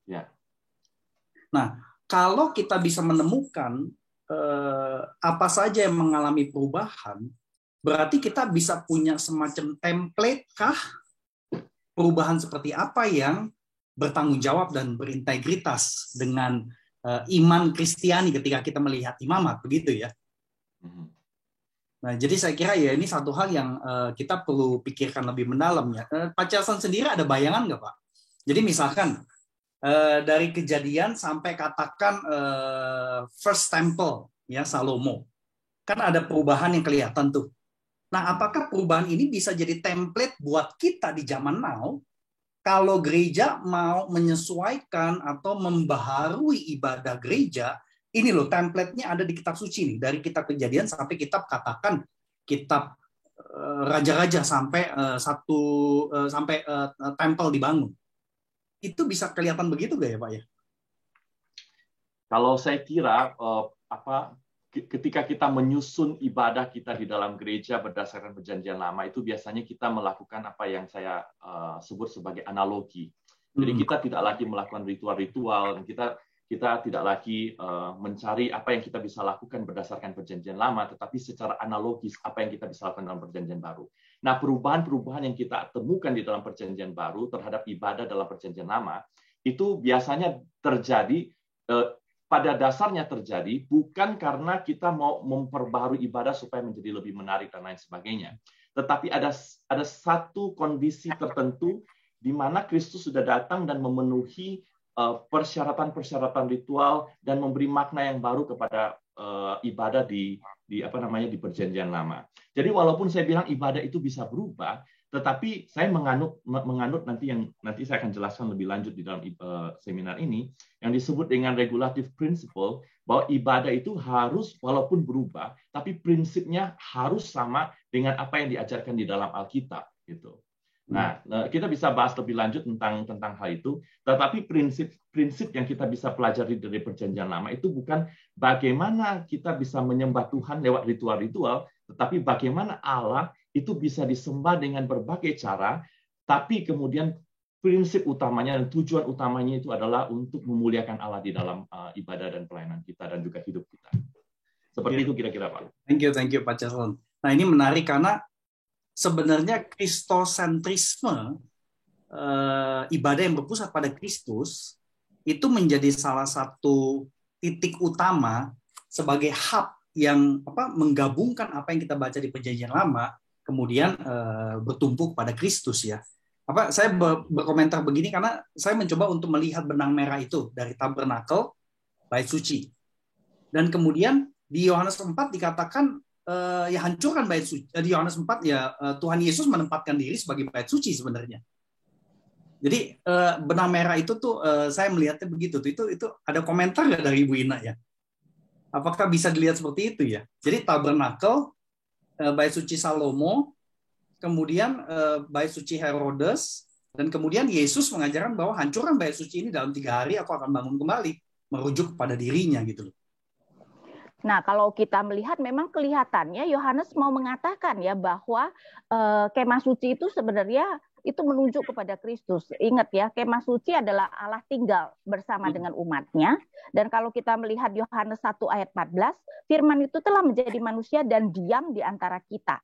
Ya. Nah, kalau kita bisa menemukan apa saja yang mengalami perubahan, berarti kita bisa punya semacam template kah perubahan seperti apa yang bertanggung jawab dan berintegritas dengan iman Kristiani ketika kita melihat imamat, begitu ya. Nah, jadi saya kira ya ini satu hal yang kita perlu pikirkan lebih mendalam ya. Pak Jason sendiri ada bayangan nggak, Pak? Jadi misalkan dari Kejadian sampai katakan First Temple ya Salomo. Kan ada perubahan yang kelihatan tuh. Nah, apakah perubahan ini bisa jadi template buat kita di zaman now kalau gereja mau menyesuaikan atau membaharui ibadah gereja? Ini loh template-nya ada di kitab suci nih, dari kitab Kejadian sampai kitab katakan kitab raja-raja sampai tempel dibangun. Itu bisa kelihatan begitu gak ya, Pak ya? Kalau saya kira ketika kita menyusun ibadah kita di dalam gereja berdasarkan Perjanjian Lama, itu biasanya kita melakukan apa yang saya sebut sebagai analogi. Jadi kita tidak lagi melakukan ritual-ritual, kita tidak lagi mencari apa yang kita bisa lakukan berdasarkan Perjanjian Lama, tetapi secara analogis apa yang kita bisa lakukan dalam Perjanjian Baru. Nah, perubahan-perubahan yang kita temukan di dalam Perjanjian Baru terhadap ibadah dalam Perjanjian Lama itu biasanya terjadi pada dasarnya terjadi bukan karena kita mau memperbarui ibadah supaya menjadi lebih menarik dan lain sebagainya. Tetapi ada satu kondisi tertentu di mana Kristus sudah datang dan memenuhi persyaratan-persyaratan ritual dan memberi makna yang baru kepada ibadah di Perjanjian Lama. Jadi walaupun saya bilang ibadah itu bisa berubah, tetapi saya menganut nanti saya akan jelaskan lebih lanjut di dalam seminar ini yang disebut dengan regulative principle, bahwa ibadah itu harus walaupun berubah, tapi prinsipnya harus sama dengan apa yang diajarkan di dalam Alkitab gitu. Nah, kita bisa bahas lebih lanjut tentang hal itu, tetapi prinsip yang kita bisa pelajari dari Perjanjian Lama itu bukan bagaimana kita bisa menyembah Tuhan lewat ritual-ritual, tetapi bagaimana Allah itu bisa disembah dengan berbagai cara, tapi kemudian prinsip utamanya dan tujuan utamanya itu adalah untuk memuliakan Allah di dalam ibadah dan pelayanan kita dan juga hidup kita. Seperti itu kira-kira, Pak. Thank you Pak Charles. Nah, ini menarik karena sebenarnya kristosentrisme, ibadah yang berpusat pada Kristus, itu menjadi salah satu titik utama sebagai hub yang menggabungkan apa yang kita baca di Perjanjian Lama, kemudian bertumpu pada Kristus ya. Saya berkomentar begini karena saya mencoba untuk melihat benang merah itu dari tabernakel, bait suci. Dan kemudian di Yohanes 4 dikatakan ya hancurkan bait suci. Di Yohanes 4 ya Tuhan Yesus menempatkan diri sebagai bait suci sebenarnya. Jadi benang merah itu tuh saya melihatnya begitu tuh. Itu ada komentar nggak dari Ibu Ina ya? Apakah bisa dilihat seperti itu ya? Jadi tabernakel, bait suci Salomo, kemudian bait suci Herodes, dan kemudian Yesus mengajarkan bahwa hancurkan bait suci ini dalam 3 hari aku akan bangun kembali, merujuk kepada dirinya gitu loh. Nah, kalau kita melihat memang kelihatannya Yohanes mau mengatakan ya bahwa kemah suci itu sebenarnya itu menunjuk kepada Kristus. Ingat ya, kemah suci adalah Allah tinggal bersama dengan umatnya. Dan kalau kita melihat Yohanes 1 ayat 14, firman itu telah menjadi manusia dan diam di antara kita.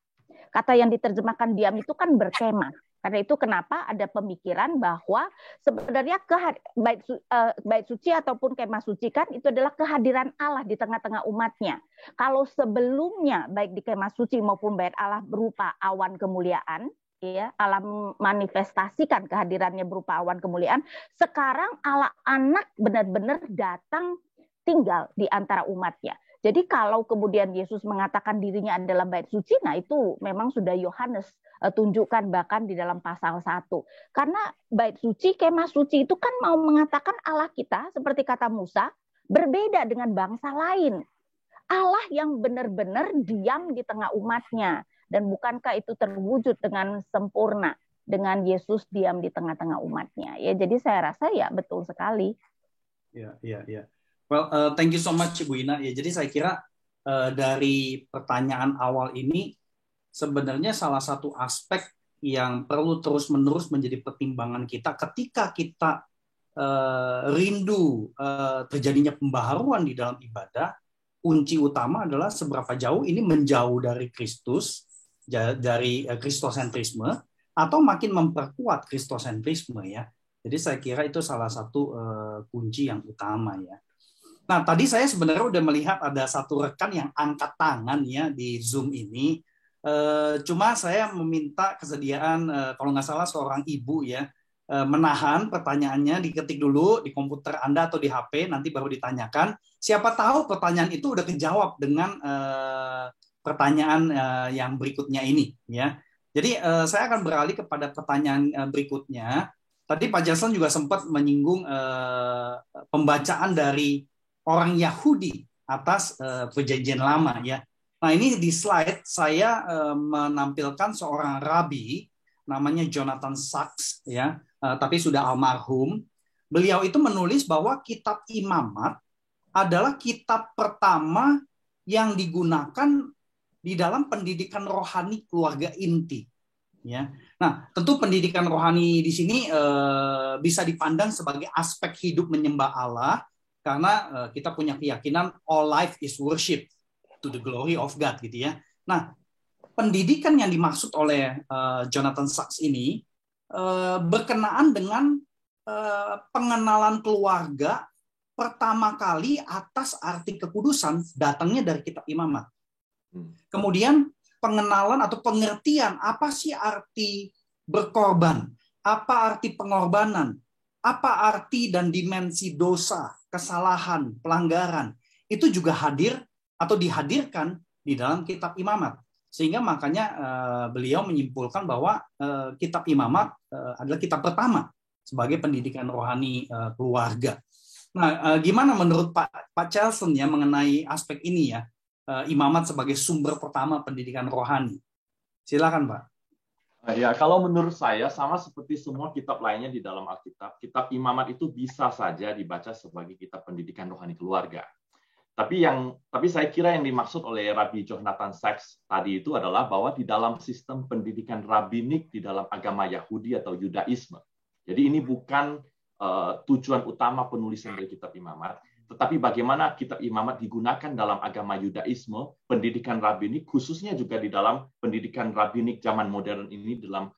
Kata yang diterjemahkan diam itu kan berkemah. Karena itu kenapa ada pemikiran bahwa sebenarnya bait suci ataupun kemah suci kan itu adalah kehadiran Allah di tengah-tengah umatnya. Kalau sebelumnya baik di kemah suci maupun bait Allah berupa awan kemuliaan, ya, Allah manifestasikan kehadirannya berupa awan kemuliaan, sekarang Allah anak benar-benar datang tinggal di antara umatnya. Jadi kalau kemudian Yesus mengatakan dirinya adalah bait suci, nah itu memang sudah Yohanes tunjukkan bahkan di dalam pasal 1. Karena bait suci, kemah suci itu kan mau mengatakan Allah kita, seperti kata Musa, berbeda dengan bangsa lain. Allah yang benar-benar diam di tengah umatnya. Dan bukankah itu terwujud dengan sempurna dengan Yesus diam di tengah-tengah umatnya? Ya, jadi saya rasa ya betul sekali. Ya. Well, thank you so much Ibu Ina. Ya, jadi saya kira dari pertanyaan awal ini sebenarnya salah satu aspek yang perlu terus-menerus menjadi pertimbangan kita ketika kita rindu terjadinya pembaharuan di dalam ibadah. Kunci utama adalah seberapa jauh ini menjauh dari Kristus, dari kristosentrisme, atau makin memperkuat kristosentrisme ya. Jadi saya kira itu salah satu kunci yang utama ya. Nah, tadi saya sebenarnya udah melihat ada satu rekan yang angkat tangan ya di Zoom ini. Cuma saya meminta kesediaan, kalau nggak salah seorang ibu ya, menahan pertanyaannya, diketik dulu di komputer Anda atau di HP, nanti baru ditanyakan. Siapa tahu pertanyaan itu udah kejawab dengan pertanyaan yang berikutnya ini, ya. Jadi saya akan beralih kepada pertanyaan berikutnya. Tadi Pak Jason juga sempat menyinggung pembacaan dari orang Yahudi atas Perjanjian Lama, ya. Nah, ini di slide saya menampilkan seorang rabi namanya Jonathan Sacks, ya, tapi sudah almarhum. Beliau itu menulis bahwa kitab Imamat adalah kitab pertama yang digunakan di dalam pendidikan rohani keluarga inti. Ya, nah tentu pendidikan rohani di sini bisa dipandang sebagai aspek hidup menyembah Allah, karena kita punya keyakinan all life is worship to the glory of God, gitu ya. Nah, pendidikan yang dimaksud oleh Jonathan Sacks ini berkenaan dengan pengenalan keluarga pertama kali atas arti kekudusan datangnya dari kitab Imamat. Kemudian pengenalan atau pengertian apa sih arti berkorban, apa arti pengorbanan, apa arti dan dimensi dosa, kesalahan, pelanggaran, itu juga hadir atau dihadirkan di dalam kitab Imamat. Sehingga makanya beliau menyimpulkan bahwa kitab Imamat adalah kitab pertama sebagai pendidikan rohani keluarga. Nah, gimana menurut Pak Charlson ya mengenai aspek ini ya, Imamat sebagai sumber pertama pendidikan rohani? Silakan, Pak. Ya, kalau menurut saya sama seperti semua kitab lainnya di dalam Alkitab, kitab Imamat itu bisa saja dibaca sebagai kitab pendidikan rohani keluarga. Tapi saya kira yang dimaksud oleh Rabbi Jonathan Sacks tadi itu adalah bahwa di dalam sistem pendidikan rabbinik di dalam agama Yahudi atau Yudaisme. Jadi ini bukan tujuan utama penulisan dari kitab Imamat, tetapi bagaimana kitab Imamat digunakan dalam agama Yudaisme, pendidikan rabbinik, khususnya juga di dalam pendidikan rabbinik zaman modern ini dalam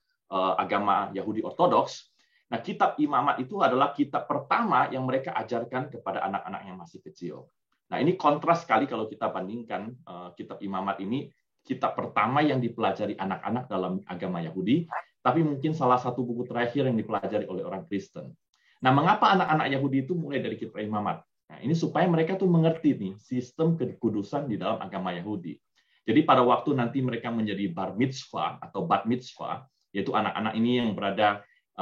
agama Yahudi Ortodoks. Nah, kitab Imamat itu adalah kitab pertama yang mereka ajarkan kepada anak-anak yang masih kecil. Nah, ini kontras sekali kalau kita bandingkan kitab Imamat ini, kitab pertama yang dipelajari anak-anak dalam agama Yahudi, tapi mungkin salah satu buku terakhir yang dipelajari oleh orang Kristen. Nah, mengapa anak-anak Yahudi itu mulai dari kitab Imamat? Nah, ini supaya mereka tuh mengerti nih sistem kekudusan di dalam agama Yahudi. Jadi pada waktu nanti mereka menjadi bar mitzvah atau bat mitzvah, yaitu anak-anak ini yang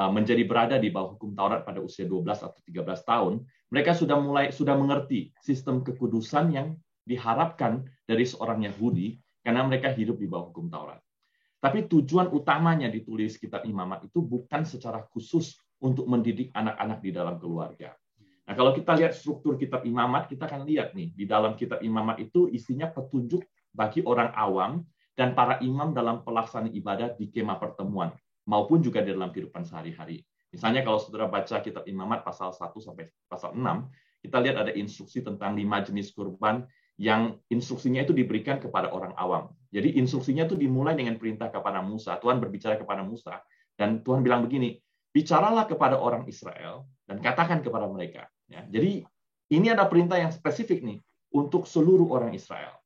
menjadi berada di bawah hukum Taurat pada usia 12 atau 13 tahun, mereka sudah mengerti sistem kekudusan yang diharapkan dari seorang Yahudi karena mereka hidup di bawah hukum Taurat. Tapi tujuan utamanya ditulis kitab Imamat itu bukan secara khusus untuk mendidik anak-anak di dalam keluarga. Nah, kalau kita lihat struktur kitab Imamat, kita akan lihat nih, di dalam kitab Imamat itu isinya petunjuk bagi orang awam dan para imam dalam pelaksanaan ibadat di kemah pertemuan, maupun juga di dalam kehidupan sehari-hari. Misalnya kalau saudara baca kitab Imamat pasal 1 sampai pasal 6, kita lihat ada instruksi tentang 5 jenis kurban yang instruksinya itu diberikan kepada orang awam. Jadi instruksinya itu dimulai dengan perintah kepada Musa. Tuhan berbicara kepada Musa, dan Tuhan bilang begini, bicaralah kepada orang Israel dan katakan kepada mereka. Ya, jadi ini ada perintah yang spesifik nih untuk seluruh orang Israel.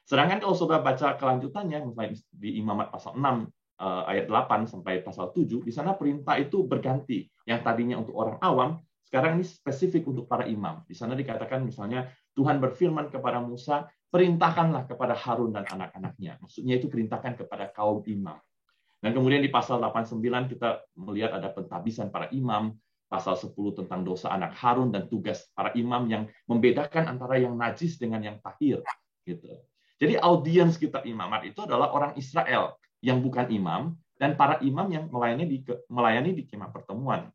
Sedangkan kalau saudara baca kelanjutannya, misalnya di Imamat pasal 6, ayat 8 sampai pasal 7, di sana perintah itu berganti. Yang tadinya untuk orang awam, sekarang ini spesifik untuk para imam. Di sana dikatakan misalnya, Tuhan berfirman kepada Musa, perintahkanlah kepada Harun dan anak-anaknya. Maksudnya itu perintahkan kepada kaum imam. Dan kemudian di pasal 89 kita melihat ada pentabisan para imam, pasal 10 tentang dosa anak Harun dan tugas para imam yang membedakan antara yang najis dengan yang tahir. Gitu. Jadi audiens kitab Imamat itu adalah orang Israel yang bukan imam, dan para imam yang melayani di kemah pertemuan.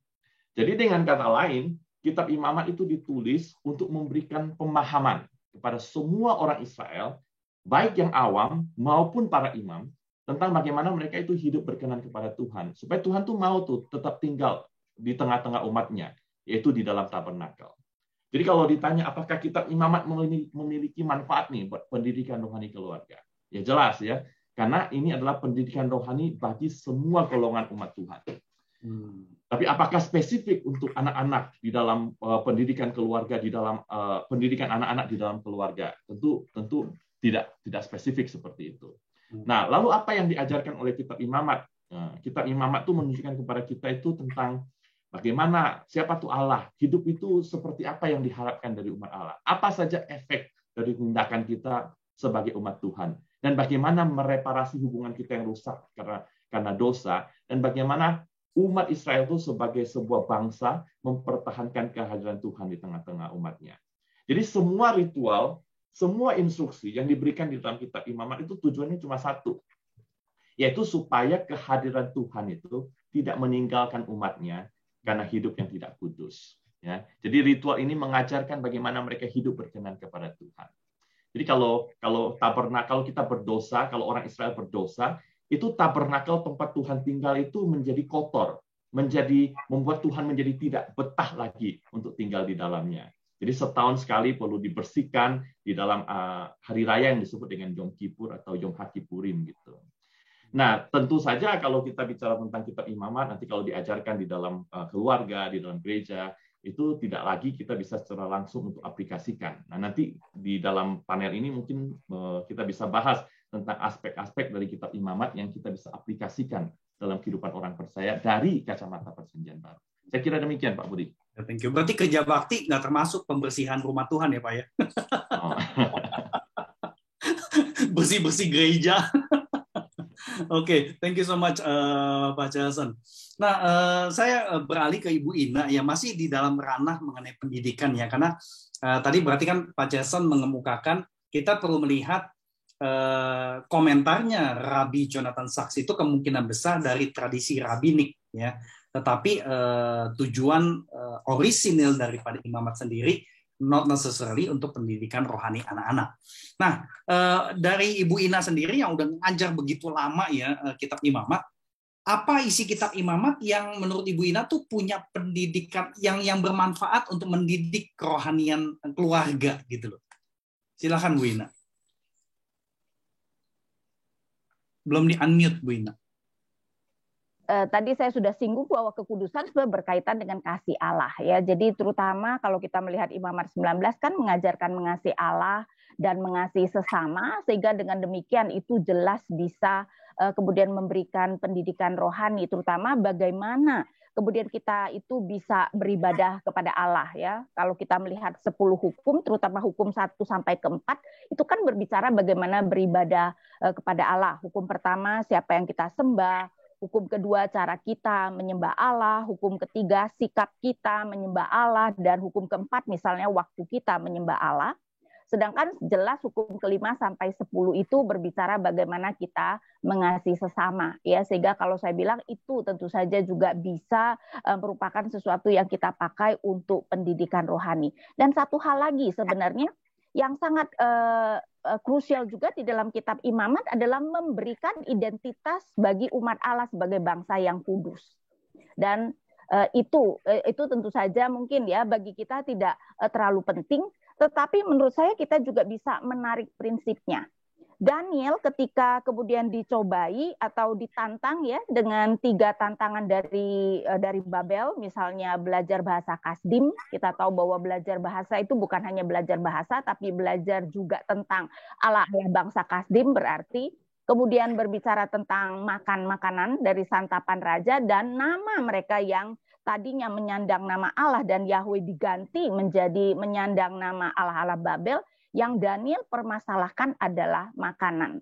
Jadi dengan kata lain, kitab Imamat itu ditulis untuk memberikan pemahaman kepada semua orang Israel, baik yang awam maupun para imam, tentang bagaimana mereka itu hidup berkenan kepada Tuhan, supaya Tuhan tuh mau tuh tetap tinggal di tengah-tengah umatnya, yaitu di dalam tabernakel. Jadi kalau ditanya apakah kitab Imamat memiliki manfaat nih buat pendidikan rohani keluarga, ya jelas ya, karena ini adalah pendidikan rohani bagi semua golongan umat Tuhan. Tapi apakah spesifik untuk anak-anak di dalam pendidikan keluarga, di dalam pendidikan anak-anak di dalam keluarga? Tentu tidak spesifik seperti itu. Nah, lalu apa yang diajarkan oleh kitab Imamat? Kitab Imamat itu menunjukkan kepada kita itu tentang Bagaimana, siapa tuh Allah? Hidup itu seperti apa yang diharapkan dari umat Allah? Apa saja efek dari tindakan kita sebagai umat Tuhan? Dan bagaimana mereparasi hubungan kita yang rusak karena dosa? Dan bagaimana umat Israel itu sebagai sebuah bangsa mempertahankan kehadiran Tuhan di tengah-tengah umatnya? Jadi semua ritual, semua instruksi yang diberikan di dalam kitab Imamat itu tujuannya cuma satu, yaitu supaya kehadiran Tuhan itu tidak meninggalkan umatnya karena hidup yang tidak kudus. Ya, jadi ritual ini mengajarkan bagaimana mereka hidup berkenan kepada Tuhan. Jadi kalau kita berdosa, kalau orang Israel berdosa, itu tabernakel tempat Tuhan tinggal itu menjadi kotor, membuat Tuhan menjadi tidak betah lagi untuk tinggal di dalamnya. Jadi setahun sekali perlu dibersihkan di dalam hari raya yang disebut dengan Yom Kippur atau Yom HaKippurim gitu. Nah, tentu saja kalau kita bicara tentang kitab Imamat, nanti kalau diajarkan di dalam keluarga, di dalam gereja, itu tidak lagi kita bisa secara langsung untuk aplikasikan. Nah, nanti di dalam panel ini mungkin kita bisa bahas tentang aspek-aspek dari kitab Imamat yang kita bisa aplikasikan dalam kehidupan orang percaya dari kacamata Perjanjian Baru. Saya kira demikian, Pak Budi. Thank you. Berarti kerja bakti nggak termasuk pembersihan rumah Tuhan ya, Pak ya? Oh. Bersih-bersih gereja. Oke, thank you so much Pak Jason. Nah, saya beralih ke Ibu Ina yang masih di dalam ranah mengenai pendidikan ya, karena tadi berarti kan Pak Jason mengemukakan kita perlu melihat komentarnya Rabbi Jonathan Sacks itu kemungkinan besar dari tradisi rabbinik ya, tetapi tujuan orisinil daripada Imamat sendiri not necessarily untuk pendidikan rohani anak-anak. Nah, dari Ibu Ina sendiri yang udah ngajar begitu lama ya kitab Imamat, apa isi kitab Imamat yang menurut Ibu Ina tuh punya pendidikan yang bermanfaat untuk mendidik kerohanian keluarga gitu loh. Silakan Bu Ina. Belum di-unmute Bu Ina. Tadi saya sudah singgung bahwa kekudusan sudah berkaitan dengan kasih Allah ya. Jadi terutama kalau kita melihat Imamat 19 kan mengajarkan mengasihi Allah dan mengasihi sesama, sehingga dengan demikian itu jelas bisa kemudian memberikan pendidikan rohani, terutama bagaimana kemudian kita itu bisa beribadah kepada Allah ya. Kalau kita melihat 10 hukum, terutama hukum 1 sampai ke 4, itu kan berbicara bagaimana beribadah kepada Allah. Hukum pertama, siapa yang kita sembah. Hukum kedua, cara kita menyembah Allah. Hukum ketiga, sikap kita menyembah Allah. Dan hukum keempat, misalnya waktu kita menyembah Allah. Sedangkan jelas hukum kelima sampai 10 itu berbicara bagaimana kita mengasihi sesama. Ya, sehingga kalau saya bilang itu tentu saja juga bisa merupakan sesuatu yang kita pakai untuk pendidikan rohani. Dan satu hal lagi sebenarnya yang sangat krusial juga di dalam kitab Imamat adalah memberikan identitas bagi umat Allah sebagai bangsa yang kudus. Dan itu tentu saja mungkin ya bagi kita tidak terlalu penting, tetapi menurut saya kita juga bisa menarik prinsipnya. Daniel ketika kemudian dicobai atau ditantang ya dengan 3 tantangan dari Babel, misalnya belajar bahasa Kasdim. Kita tahu bahwa belajar bahasa itu bukan hanya belajar bahasa, tapi belajar juga tentang Allah bangsa Kasdim, berarti kemudian berbicara tentang makan makanan dari santapan raja, dan nama mereka yang tadinya menyandang nama Allah dan Yahweh diganti menjadi menyandang nama Allah Babel. Yang Daniel permasalahkan adalah makanan.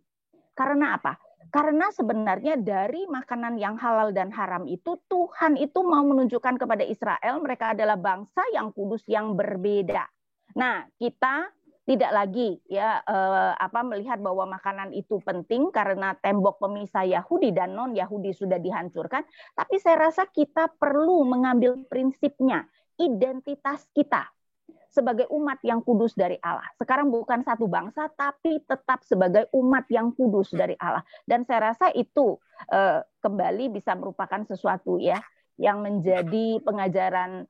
Karena apa? Karena sebenarnya dari makanan yang halal dan haram itu, Tuhan itu mau menunjukkan kepada Israel mereka adalah bangsa yang kudus yang berbeda. Nah, kita tidak lagi ya melihat bahwa makanan itu penting karena tembok pemisah Yahudi dan non-Yahudi sudah dihancurkan, tapi saya rasa kita perlu mengambil prinsipnya, identitas kita sebagai umat yang kudus dari Allah. Sekarang bukan satu bangsa, tapi tetap sebagai umat yang kudus dari Allah. Dan saya rasa itu kembali bisa merupakan sesuatu ya yang menjadi pengajaran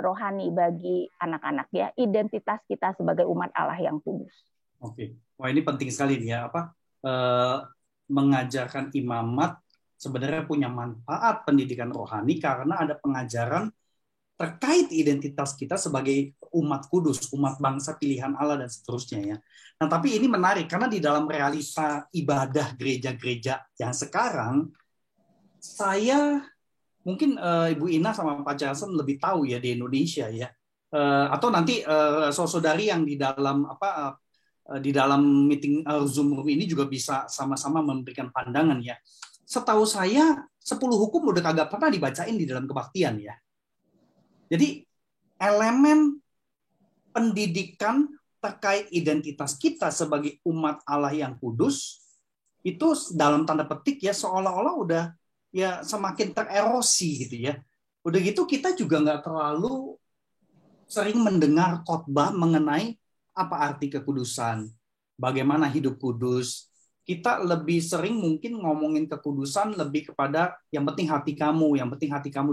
rohani bagi anak-anak ya, identitas kita sebagai umat Allah yang kudus. Oke, wah ini penting sekali nih ya, mengajarkan Imamat sebenarnya punya manfaat pendidikan rohani karena ada pengajaran terkait identitas kita sebagai umat kudus, umat bangsa pilihan Allah dan seterusnya ya. Nah, tapi ini menarik karena di dalam realita ibadah gereja-gereja yang sekarang, saya mungkin Ibu Ina sama Pak Charleston lebih tahu ya di Indonesia ya. Atau nanti saudari yang di dalam meeting Zoom room ini juga bisa sama-sama memberikan pandangan ya. Setahu saya 10 hukum udah kagak pernah dibacain di dalam kebaktian ya. Jadi elemen pendidikan terkait identitas kita sebagai umat Allah yang kudus itu dalam tanda petik ya seolah-olah udah ya semakin tererosi gitu ya. Udah gitu kita juga nggak terlalu sering mendengar khotbah mengenai apa arti kekudusan, bagaimana hidup kudus. Kita lebih sering mungkin ngomongin kekudusan lebih kepada yang penting hati kamu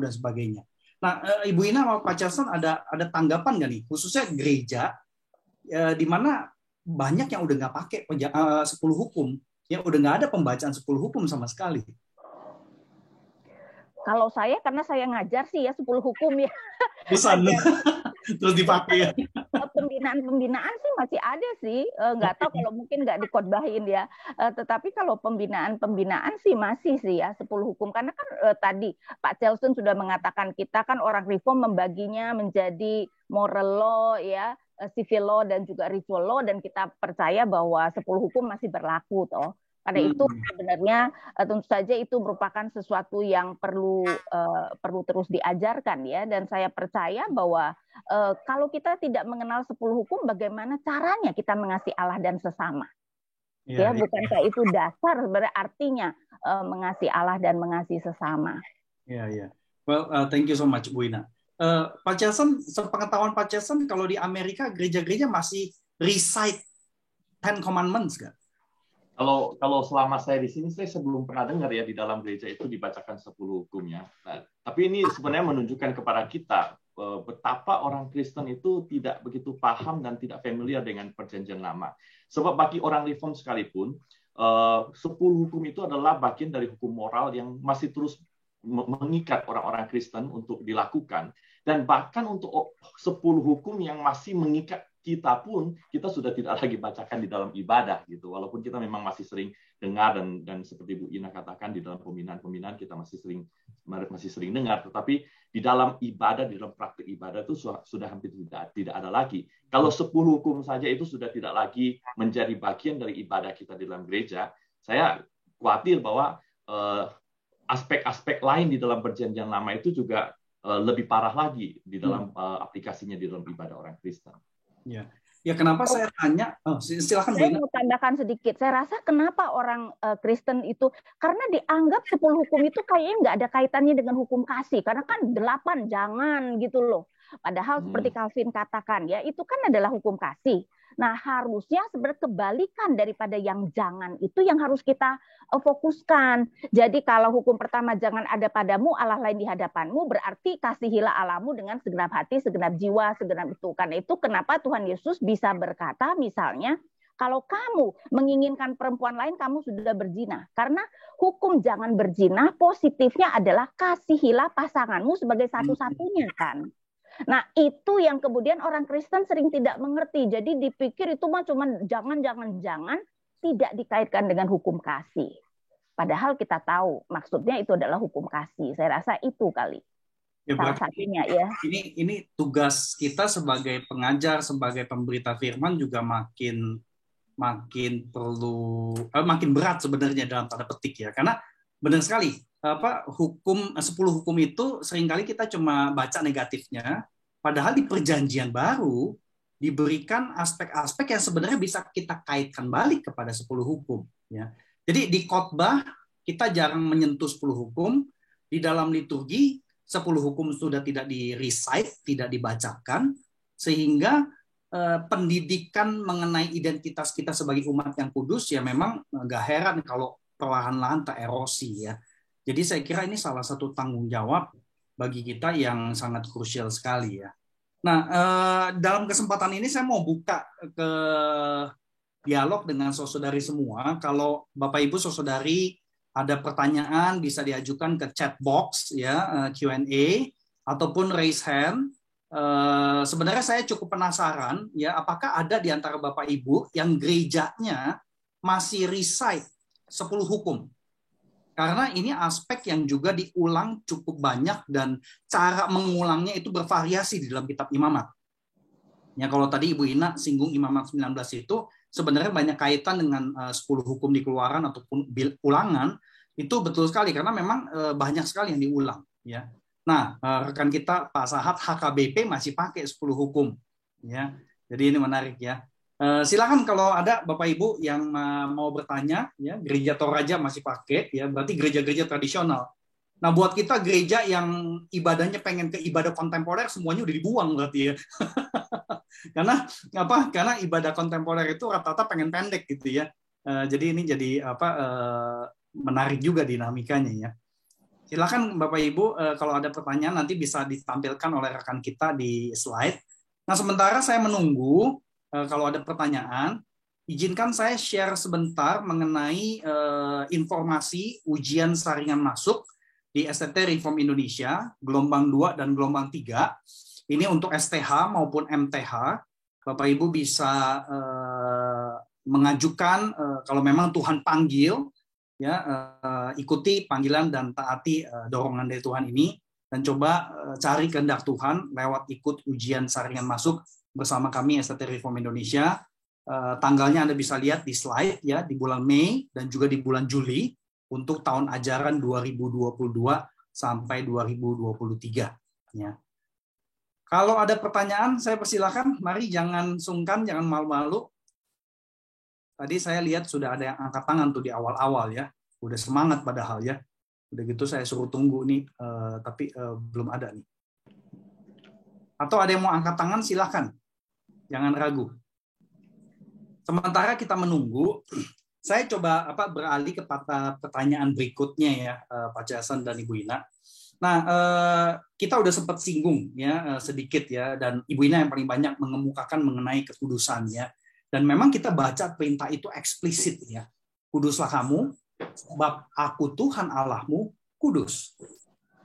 dan sebagainya. Nah, Ibu Ina sama Pak Charleston ada tanggapan nggak nih, khususnya gereja di mana banyak yang udah nggak pakai 10 hukum, ya udah nggak ada pembacaan 10 hukum sama sekali. Kalau saya, karena saya ngajar sih ya 10 hukum ya. Bisa terus dipakai ya. Pembinaan sih masih ada sih, nggak tahu kalau mungkin nggak dikhotbahin ya. Tetapi kalau pembinaan sih masih sih ya 10 hukum. Karena kan tadi Pak Charleston sudah mengatakan kita kan orang reform membaginya menjadi moral law ya, civil law dan juga ritual law, dan kita percaya bahwa 10 hukum masih berlaku toh. Karena itu sebenarnya tentu saja itu merupakan sesuatu yang perlu terus diajarkan ya, dan saya percaya bahwa kalau kita tidak mengenal 10 hukum, bagaimana caranya kita mengasihi Allah dan sesama? Ya, bukankah itu dasar sebenarnya artinya mengasihi Allah dan mengasihi sesama? Ya. Well, thank you so much Bu Ina. Pak Charleston, sepengetahuan Pak Charleston, kalau di Amerika gereja-gereja masih recite 10 Commandments nggak? Kalau selama saya di sini, saya sebelum pernah dengar ya di dalam gereja itu dibacakan 10 hukumnya. Nah, tapi ini sebenarnya menunjukkan kepada kita betapa orang Kristen itu tidak begitu paham dan tidak familiar dengan Perjanjian Lama. Sebab bagi orang Reform sekalipun, 10 hukum itu adalah bagian dari hukum moral yang masih terus mengikat orang-orang Kristen untuk dilakukan. Dan bahkan untuk 10 hukum yang masih mengikat kita pun, kita sudah tidak lagi bacakan di dalam ibadah gitu. Walaupun kita memang masih sering dengar dan seperti Bu Ina katakan di dalam pembinaan kita masih sering dengar, tetapi di dalam ibadah, di dalam praktik ibadah itu sudah hampir tidak ada lagi. Kalau 10 hukum saja itu sudah tidak lagi menjadi bagian dari ibadah kita di dalam gereja, saya khawatir bahwa aspek-aspek lain di dalam Perjanjian Lama itu juga lebih parah lagi di dalam aplikasinya di dalam ibadah orang Kristen. Ya kenapa saya tanya? Silakan. Saya mau tambahkan sedikit. Saya rasa kenapa orang Kristen itu, karena dianggap 10 hukum itu kayaknya nggak ada kaitannya dengan hukum kasih. Karena kan 8 jangan gitu loh. Padahal seperti Calvin katakan ya, itu kan adalah hukum kasih. Nah, harusnya sebenarnya kebalikan daripada yang jangan itu yang harus kita fokuskan. Jadi kalau hukum pertama jangan ada padamu Allah lain di hadapanmu, berarti kasihilah Allahmu dengan segenap hati, segenap jiwa, segenap itu. Karena itu kenapa Tuhan Yesus bisa berkata misalnya, kalau kamu menginginkan perempuan lain, kamu sudah berzina. Karena hukum jangan berzina positifnya adalah kasihilah pasanganmu sebagai satu-satunya kan. Nah, itu yang kemudian orang Kristen sering tidak mengerti. Jadi dipikir itu mah cuma jangan, tidak dikaitkan dengan hukum kasih. Padahal kita tahu maksudnya itu adalah hukum kasih. Saya rasa itu kali. Ya, salah satunya ya. Ini tugas kita sebagai pengajar, sebagai pemberita firman juga makin berat sebenarnya dalam tanda petik ya. Karena benar sekali, 10 hukum itu seringkali kita cuma baca negatifnya, padahal di Perjanjian Baru diberikan aspek-aspek yang sebenarnya bisa kita kaitkan balik kepada 10 hukum ya. Jadi di khotbah kita jarang menyentuh 10 hukum, di dalam liturgi 10 hukum sudah tidak di-recite, tidak dibacakan, sehingga pendidikan mengenai identitas kita sebagai umat yang kudus ya memang nggak heran kalau perlahan-lahan tererosi ya. Jadi saya kira ini salah satu tanggung jawab bagi kita yang sangat krusial sekali ya. Nah, dalam kesempatan ini saya mau buka ke dialog dengan saudari semua. Kalau Bapak Ibu saudari ada pertanyaan bisa diajukan ke chat box ya, Q&A ataupun raise hand. Sebenarnya saya cukup penasaran ya, apakah ada di antara Bapak Ibu yang gerejanya masih recite 10 hukum? Karena ini aspek yang juga diulang cukup banyak dan cara mengulangnya itu bervariasi di dalam kitab Imamat. Ya, kalau tadi Ibu Ina singgung Imamat 19 itu sebenarnya banyak kaitan dengan 10 hukum di Keluaran ataupun Ulangan, itu betul sekali karena memang banyak sekali yang diulang, ya. Nah, rekan kita Pak Sahat HKBP masih pakai 10 hukum, ya. Jadi ini menarik, ya. Silakan kalau ada Bapak Ibu yang mau bertanya, ya. Gereja Toraja masih pakai, ya. Berarti gereja-gereja tradisional. Nah, buat kita gereja yang ibadahnya pengen ke ibadah kontemporer, semuanya udah dibuang berarti, ya. Karena apa? Karena ibadah kontemporer itu rata-rata pengen pendek gitu, ya. Jadi ini jadi menarik juga dinamikanya, ya. Silakan Bapak Ibu, kalau ada pertanyaan nanti bisa ditampilkan oleh rekan kita di slide. Nah, sementara saya menunggu, kalau ada pertanyaan, izinkan saya share sebentar mengenai informasi ujian saringan masuk di STT Reform Indonesia, gelombang 2 dan gelombang 3. Ini untuk STH maupun MTH. Bapak Ibu bisa mengajukan kalau memang Tuhan panggil, ya, ikuti panggilan dan taati dorongan dari Tuhan ini, dan coba cari kehendak Tuhan lewat ikut ujian saringan masuk bersama kami STT Reform Indonesia. Tanggalnya Anda bisa lihat di slide, ya, di bulan Mei dan juga di bulan Juli untuk tahun ajaran 2022 sampai 2023, ya. Kalau ada pertanyaan, saya persilakan. Mari jangan sungkan, jangan malu-malu. Tadi saya lihat sudah ada yang angkat tangan tuh di awal-awal, ya. Udah semangat padahal, ya. Udah gitu saya suruh tunggu nih, tapi belum ada nih. Atau ada yang mau angkat tangan, silakan. Jangan ragu. Sementara kita menunggu, saya coba beralih ke pertanyaan berikutnya, ya, Pak Jason dan Ibu Ina. Nah, kita udah sempat singgung, ya, sedikit, ya, dan Ibu Ina yang paling banyak mengemukakan mengenai kekudusan, ya. Dan memang kita baca perintah itu eksplisit, ya. Kuduslah kamu, sebab aku Tuhan Allahmu kudus.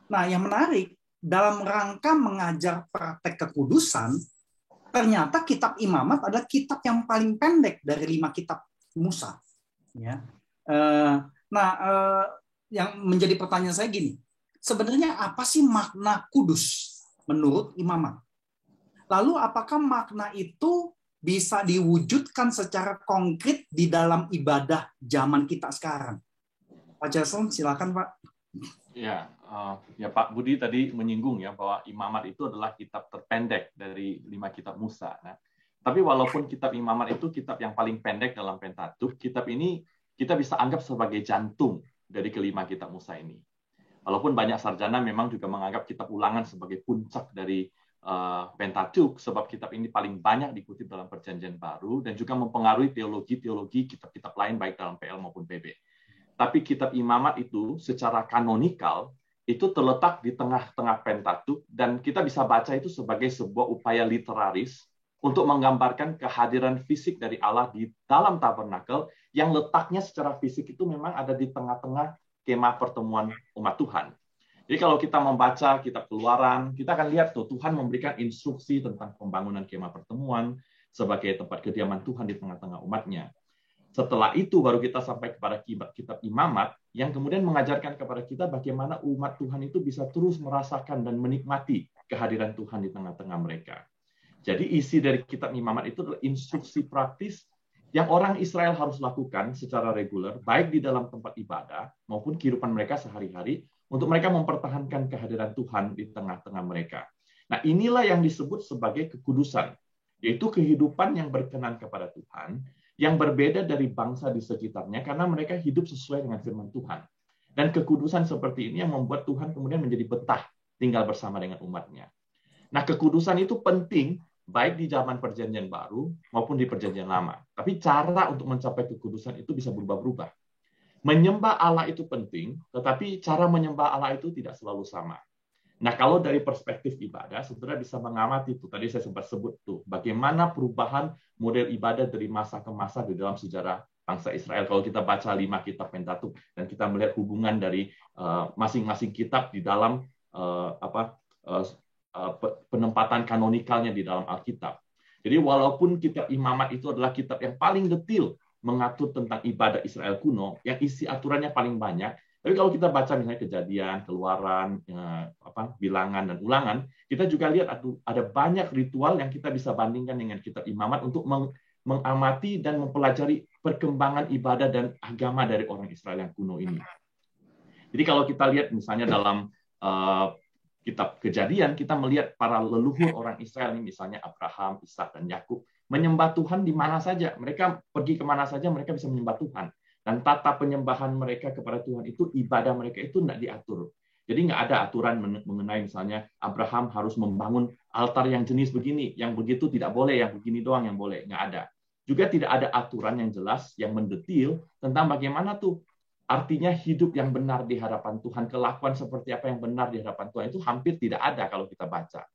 Nah, yang menarik, dalam rangka mengajar praktek kekudusan, ternyata kitab Imamat adalah kitab yang paling pendek dari 5 kitab Musa, ya. Yang menjadi pertanyaan saya gini, sebenarnya apa sih makna kudus menurut Imamat? Lalu apakah makna itu bisa diwujudkan secara konkret di dalam ibadah zaman kita sekarang? Pak Jason, silakan Pak. Ya, Pak Budi tadi menyinggung, ya, bahwa Imamat itu adalah kitab terpendek dari 5 kitab Musa. Nah, tapi walaupun kitab Imamat itu kitab yang paling pendek dalam Pentatukh, kitab ini kita bisa anggap sebagai jantung dari kelima kitab Musa ini. Walaupun banyak sarjana memang juga menganggap kitab Ulangan sebagai puncak dari Pentatukh, sebab kitab ini paling banyak dikutip dalam Perjanjian Baru dan juga mempengaruhi teologi kitab-kitab lain baik dalam PL maupun PB. Tapi kitab Imamat itu secara kanonikal itu terletak di tengah-tengah Pentatukh dan kita bisa baca itu sebagai sebuah upaya literaris untuk menggambarkan kehadiran fisik dari Allah di dalam tabernakel yang letaknya secara fisik itu memang ada di tengah-tengah kemah pertemuan umat Tuhan. Jadi kalau kita membaca kitab Keluaran, kita akan lihat tuh Tuhan memberikan instruksi tentang pembangunan kemah pertemuan sebagai tempat kediaman Tuhan di tengah-tengah umatnya. Setelah itu baru kita sampai kepada kitab Imamat yang kemudian mengajarkan kepada kita bagaimana umat Tuhan itu bisa terus merasakan dan menikmati kehadiran Tuhan di tengah-tengah mereka. Jadi isi dari kitab Imamat itu adalah instruksi praktis yang orang Israel harus lakukan secara reguler, baik di dalam tempat ibadah maupun kehidupan mereka sehari-hari, untuk mereka mempertahankan kehadiran Tuhan di tengah-tengah mereka. Nah, inilah yang disebut sebagai kekudusan, yaitu kehidupan yang berkenan kepada Tuhan, yang berbeda dari bangsa di sekitarnya, karena mereka hidup sesuai dengan firman Tuhan. Dan kekudusan seperti ini yang membuat Tuhan kemudian menjadi betah tinggal bersama dengan umatnya. Nah, kekudusan itu penting, baik di zaman Perjanjian Baru maupun di Perjanjian Lama. Tapi cara untuk mencapai kekudusan itu bisa berubah-ubah. Menyembah Allah itu penting, tetapi cara menyembah Allah itu tidak selalu sama. Nah, kalau dari perspektif ibadah, saudara bisa mengamati itu. Tadi saya sempat sebut tuh, bagaimana perubahan model ibadah dari masa ke masa di dalam sejarah bangsa Israel. Kalau kita baca 5 kitab Pentatukh dan kita melihat hubungan dari masing-masing kitab di dalam penempatan kanonikalnya di dalam Alkitab. Jadi walaupun kitab Imamat itu adalah kitab yang paling detil mengatur tentang ibadah Israel kuno, yang isi aturannya paling banyak, Tapi kalau kita baca misalnya Kejadian, Keluaran, Bilangan dan Ulangan, kita juga lihat ada banyak ritual yang kita bisa bandingkan dengan kitab Imamat untuk mengamati dan mempelajari perkembangan ibadah dan agama dari orang Israel yang kuno ini. Jadi kalau kita lihat misalnya dalam kitab Kejadian, kita melihat para leluhur orang Israel ini, misalnya Abraham, Ishak, dan Yakub, menyembah Tuhan di mana saja. Mereka pergi kemana saja, mereka bisa menyembah Tuhan. Dan tata penyembahan mereka kepada Tuhan itu, ibadah mereka itu tidak diatur. Jadi nggak ada aturan mengenai misalnya Abraham harus membangun altar yang jenis begini, yang begitu tidak boleh, yang begini doang yang boleh. Nggak ada. Juga tidak ada aturan yang jelas, yang mendetil tentang bagaimana tuh artinya hidup yang benar di hadapan Tuhan, kelakuan seperti apa yang benar di hadapan Tuhan, itu hampir tidak ada kalau kita baca.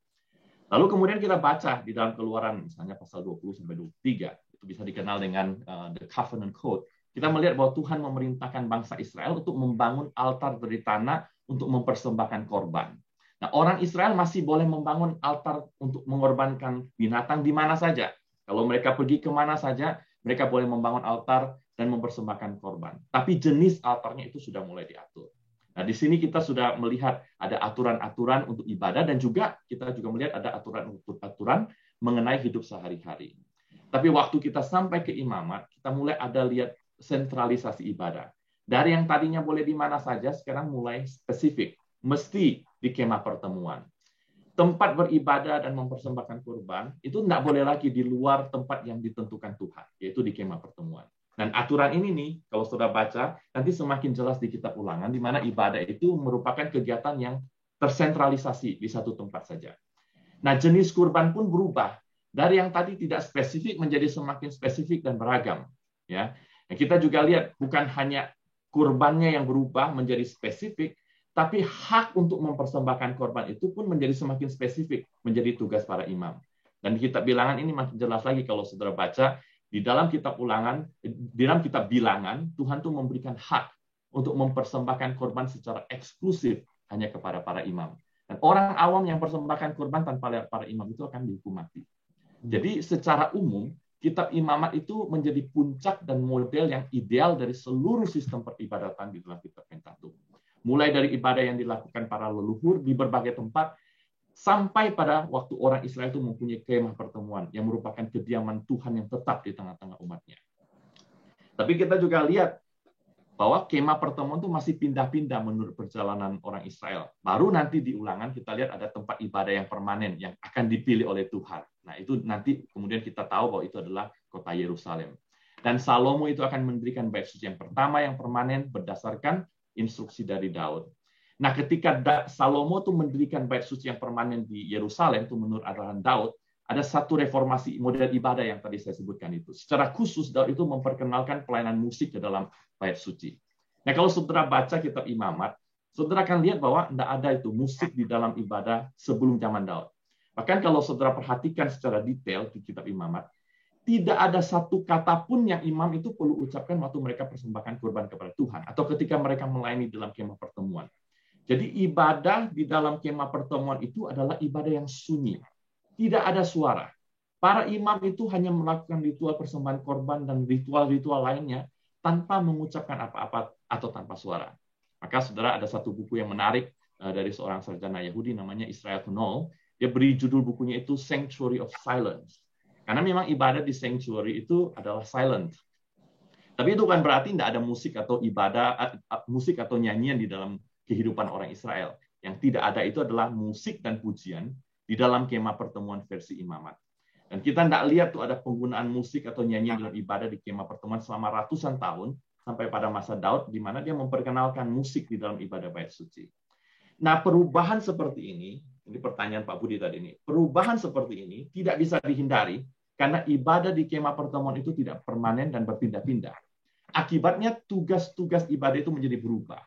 Lalu kemudian kita baca di dalam Keluaran, misalnya pasal 20-23, itu bisa dikenal dengan The Covenant Code. Kita melihat bahwa Tuhan memerintahkan bangsa Israel untuk membangun altar dari tanah untuk mempersembahkan korban. Nah, orang Israel masih boleh membangun altar untuk mengorbankan binatang di mana saja. Kalau mereka pergi kemana saja, mereka boleh membangun altar dan mempersembahkan korban. Tapi jenis altarnya itu sudah mulai diatur. Nah, di sini kita sudah melihat ada aturan-aturan untuk ibadah dan juga kita juga melihat ada aturan-aturan mengenai hidup sehari-hari. Tapi waktu kita sampai ke Imamat, kita mulai ada lihat sentralisasi ibadah. Dari yang tadinya boleh di mana saja, sekarang mulai spesifik. Mesti di kemah pertemuan. Tempat beribadah dan mempersembahkan kurban, itu tidak boleh lagi di luar tempat yang ditentukan Tuhan, yaitu di kemah pertemuan. Dan aturan ini nih, kalau saudara baca, nanti semakin jelas di kitab Ulangan, di mana ibadah itu merupakan kegiatan yang tersentralisasi di satu tempat saja. Nah, jenis kurban pun berubah. Dari yang tadi tidak spesifik menjadi semakin spesifik dan beragam. Ya. Nah, kita juga lihat bukan hanya kurbannya yang berubah menjadi spesifik, tapi hak untuk mempersembahkan korban itu pun menjadi semakin spesifik, menjadi tugas para imam. Dan di kitab Bilangan ini makin jelas lagi kalau saudara baca, di dalam kitab Ulangan, di dalam kitab Bilangan, Tuhan tuh memberikan hak untuk mempersembahkan korban secara eksklusif hanya kepada para imam. Dan orang awam yang persembahkan korban tanpa para imam itu akan dihukum mati. Jadi secara umum, kitab Imamat itu menjadi puncak dan model yang ideal dari seluruh sistem peribadatan di dalam kitab Pentatuk. Mulai dari ibadah yang dilakukan para leluhur di berbagai tempat, sampai pada waktu orang Israel itu mempunyai kemah pertemuan yang merupakan kediaman Tuhan yang tetap di tengah-tengah umatnya. Tapi kita juga lihat bahwa kemah pertemuan itu masih pindah-pindah menurut perjalanan orang Israel. Baru nanti di Ulangan kita lihat ada tempat ibadah yang permanen yang akan dipilih oleh Tuhan. Nah, itu nanti kemudian kita tahu bahwa itu adalah kota Yerusalem. Dan Salomo itu akan mendirikan bait suci yang pertama yang permanen berdasarkan instruksi dari Daud. Nah, ketika Salomo itu mendirikan bait suci yang permanen di Yerusalem, itu menurut arahan Daud, ada satu reformasi model ibadah yang tadi saya sebutkan itu. Secara khusus, Daud itu memperkenalkan pelayanan musik ke dalam bait suci. Nah, kalau saudara baca kitab Imamat, saudara akan lihat bahwa tidak ada itu musik di dalam ibadah sebelum zaman Daud. Bahkan kalau saudara perhatikan secara detail di kitab Imamat, tidak ada satu kata pun yang imam itu perlu ucapkan waktu mereka persembahkan kurban kepada Tuhan, atau ketika mereka melayani dalam kemah pertemuan. Jadi ibadah di dalam kemah pertemuan itu adalah ibadah yang sunyi. Tidak ada suara. Para imam itu hanya melakukan ritual persembahan korban dan ritual-ritual lainnya tanpa mengucapkan apa-apa atau tanpa suara. Maka saudara, ada satu buku yang menarik dari seorang sarjana Yahudi namanya Israel Knoll. Dia beri judul bukunya itu Sanctuary of Silence. Karena memang ibadah di sanctuary itu adalah silent. Tapi itu bukan berarti tidak ada musik atau ibadah, musik atau nyanyian di dalam kehidupan orang Israel. Yang tidak ada itu adalah musik dan pujian di dalam kemah pertemuan versi Imamat. Dan kita tidak lihat tuh ada penggunaan musik atau nyanyian dalam ibadah di kemah pertemuan selama ratusan tahun sampai pada masa Daud, di mana dia memperkenalkan musik di dalam ibadah bait suci. Nah, perubahan seperti ini pertanyaan Pak Budi tadi ini, perubahan seperti ini tidak bisa dihindari karena ibadah di kemah pertemuan itu tidak permanen dan berpindah-pindah. Akibatnya tugas-tugas ibadah itu menjadi berubah.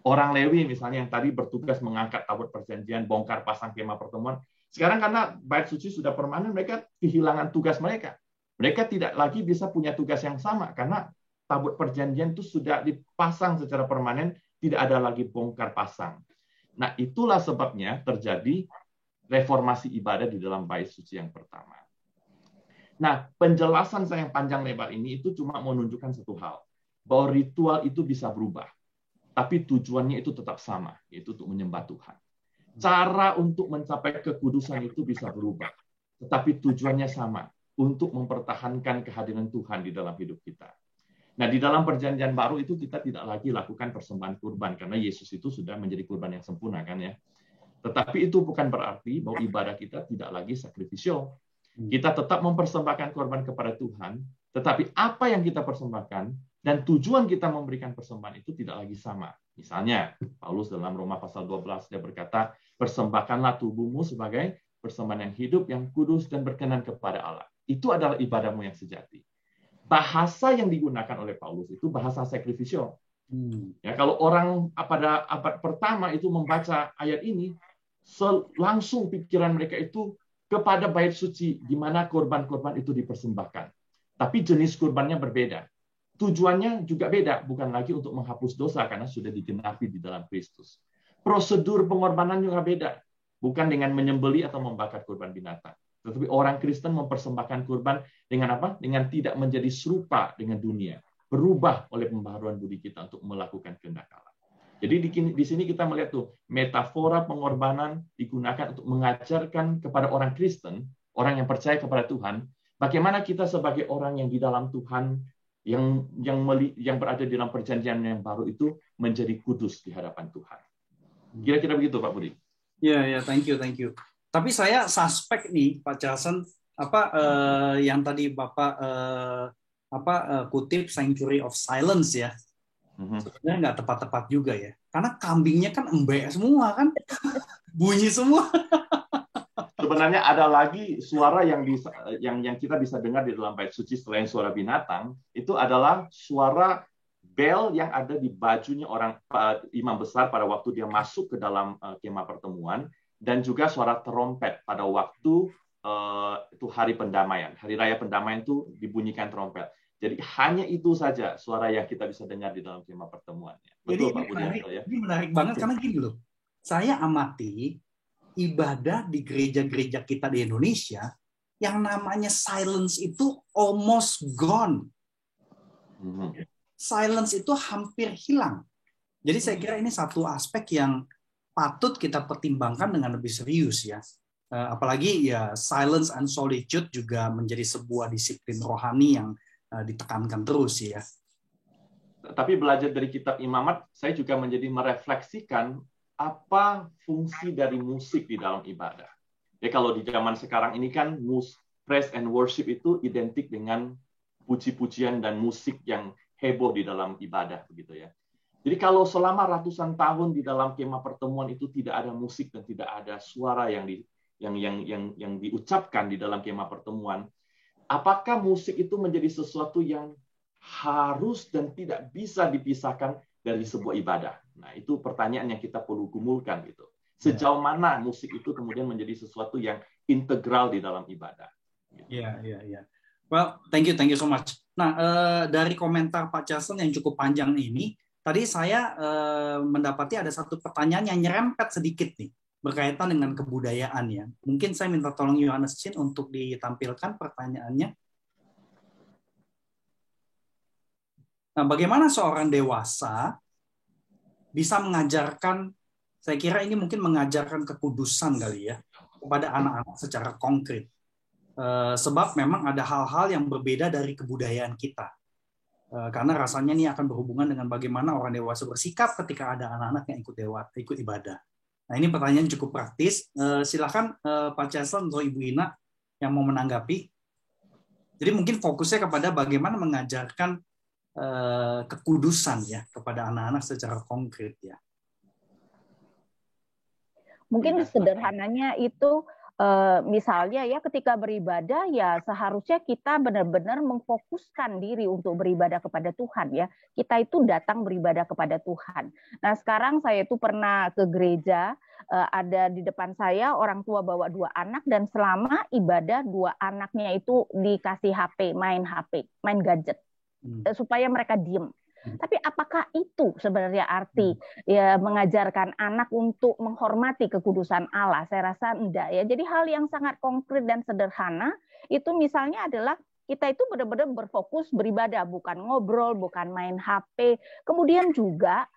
Orang Lewi misalnya yang tadi bertugas mengangkat tabut perjanjian, bongkar pasang kemah pertemuan, sekarang karena bait suci sudah permanen, mereka kehilangan tugas mereka. Mereka tidak lagi bisa punya tugas yang sama karena tabut perjanjian itu sudah dipasang secara permanen, tidak ada lagi bongkar pasang. Nah, itulah sebabnya terjadi reformasi ibadah di dalam bait suci yang pertama. Nah, penjelasan saya yang panjang lebar ini itu cuma menunjukkan satu hal, bahwa ritual itu bisa berubah. tapi tujuannya itu tetap sama, yaitu untuk menyembah Tuhan. Cara untuk mencapai kekudusan itu bisa berubah, tetapi tujuannya sama, untuk mempertahankan kehadiran Tuhan di dalam hidup kita. Nah, di dalam perjanjian baru itu kita tidak lagi lakukan persembahan kurban, karena Yesus itu sudah menjadi kurban yang sempurna, kan ya. Tetapi itu bukan berarti bahwa ibadah kita tidak lagi sakrifisial. Kita tetap mempersembahkan korban kepada Tuhan, tetapi apa yang kita persembahkan dan tujuan kita memberikan persembahan itu tidak lagi sama. Misalnya, Paulus dalam Roma pasal 12, dia berkata, persembahkanlah tubuhmu sebagai persembahan yang hidup, yang kudus, dan berkenan kepada Allah. Itu adalah ibadahmu yang sejati. Bahasa yang digunakan oleh Paulus itu bahasa sakrifisial. Ya, kalau orang pada abad pertama itu membaca ayat ini, langsung pikiran mereka itu kepada bait suci, di mana korban-korban itu dipersembahkan. Tapi jenis korbannya berbeda. Tujuannya juga beda, bukan lagi untuk menghapus dosa, karena sudah digenapi di dalam Kristus. Prosedur pengorbanan juga beda, bukan dengan menyembelih atau membakar korban binatang. Tetapi orang Kristen mempersembahkan kurban dengan apa? Dengan tidak menjadi serupa dengan dunia. Berubah oleh pembaharuan budi kita untuk melakukan kehendak Allah. Jadi di sini kita melihat tuh, metafora pengorbanan digunakan untuk mengajarkan kepada orang Kristen, orang yang percaya kepada Tuhan, bagaimana kita sebagai orang yang di dalam Tuhan, yang berada di dalam perjanjian yang baru itu, menjadi kudus di hadapan Tuhan. Kira-kira begitu, Pak Budi. Ya, thank you. Tapi saya suspek nih, Pak Charleston, yang tadi Bapak kutip Sanctuary of Silence ya, sebenarnya nggak tepat-tepat juga ya, karena kambingnya kan embek semua kan, bunyi semua. Sebenarnya ada lagi suara yang kita bisa dengar di dalam bait suci selain suara binatang, itu adalah suara bel yang ada di bajunya imam besar pada waktu dia masuk ke dalam kemah pertemuan. Dan juga suara trompet pada waktu itu hari pendamaian. Hari raya pendamaian itu dibunyikan trompet. Jadi hanya itu saja suara yang kita bisa dengar di dalam kemah pertemuannya. Betul, Pak Budianto, ya? Ini menarik banget karena gini loh. Saya amati ibadah di gereja-gereja kita di Indonesia, yang namanya silence itu almost gone. Silence itu hampir hilang. Jadi saya kira ini satu aspek yang patut kita pertimbangkan dengan lebih serius ya. Apalagi ya silence and solitude juga menjadi sebuah disiplin rohani yang ditekankan terus ya. Tapi belajar dari kitab Imamat, saya juga menjadi merefleksikan apa fungsi dari musik di dalam ibadah. Ya, kalau di zaman sekarang ini kan praise and worship itu identik dengan puji-pujian dan musik yang heboh di dalam ibadah begitu ya. Jadi kalau selama ratusan tahun di dalam kemah pertemuan itu tidak ada musik dan tidak ada suara yang diucapkan di dalam kemah pertemuan, apakah musik itu menjadi sesuatu yang harus dan tidak bisa dipisahkan dari sebuah ibadah? Nah, itu pertanyaan yang kita perlu gumulkan gitu. Sejauh mana musik itu kemudian menjadi sesuatu yang integral di dalam ibadah? Iya. Well, thank you so much. Nah, dari komentar Pak Charleston yang cukup panjang ini, tadi saya mendapati ada satu pertanyaan yang nyerempet sedikit nih, berkaitan dengan kebudayaan ya. Mungkin saya minta tolong Yohanes Chin untuk ditampilkan pertanyaannya. Nah, bagaimana seorang dewasa bisa mengajarkan, saya kira ini mungkin mengajarkan kekudusan kali ya, kepada anak-anak secara konkret. Sebab memang ada hal-hal yang berbeda dari kebudayaan kita. Karena rasanya ini akan berhubungan dengan bagaimana orang dewasa bersikap ketika ada anak-anak yang ikut ibadah. Nah, ini pertanyaan cukup praktis. Silakan Pak Charleston atau Ibu Ina yang mau menanggapi. Jadi mungkin fokusnya kepada bagaimana mengajarkan kekudusan ya kepada anak-anak secara konkret ya. Mungkin sederhananya itu misalnya ya ketika beribadah ya seharusnya kita benar-benar memfokuskan diri untuk beribadah kepada Tuhan ya. Kita itu datang beribadah kepada Tuhan. Nah sekarang saya itu pernah ke gereja, ada di depan saya orang tua bawa 2 anak dan selama ibadah 2 anaknya itu dikasih HP, main gadget supaya mereka diem. Tapi apakah itu sebenarnya arti ya mengajarkan anak untuk menghormati kekudusan Allah? Saya rasa enggak ya. Jadi hal yang sangat konkret dan sederhana itu misalnya adalah kita itu benar-benar berfokus beribadah, bukan ngobrol, bukan main HP. Kemudian juga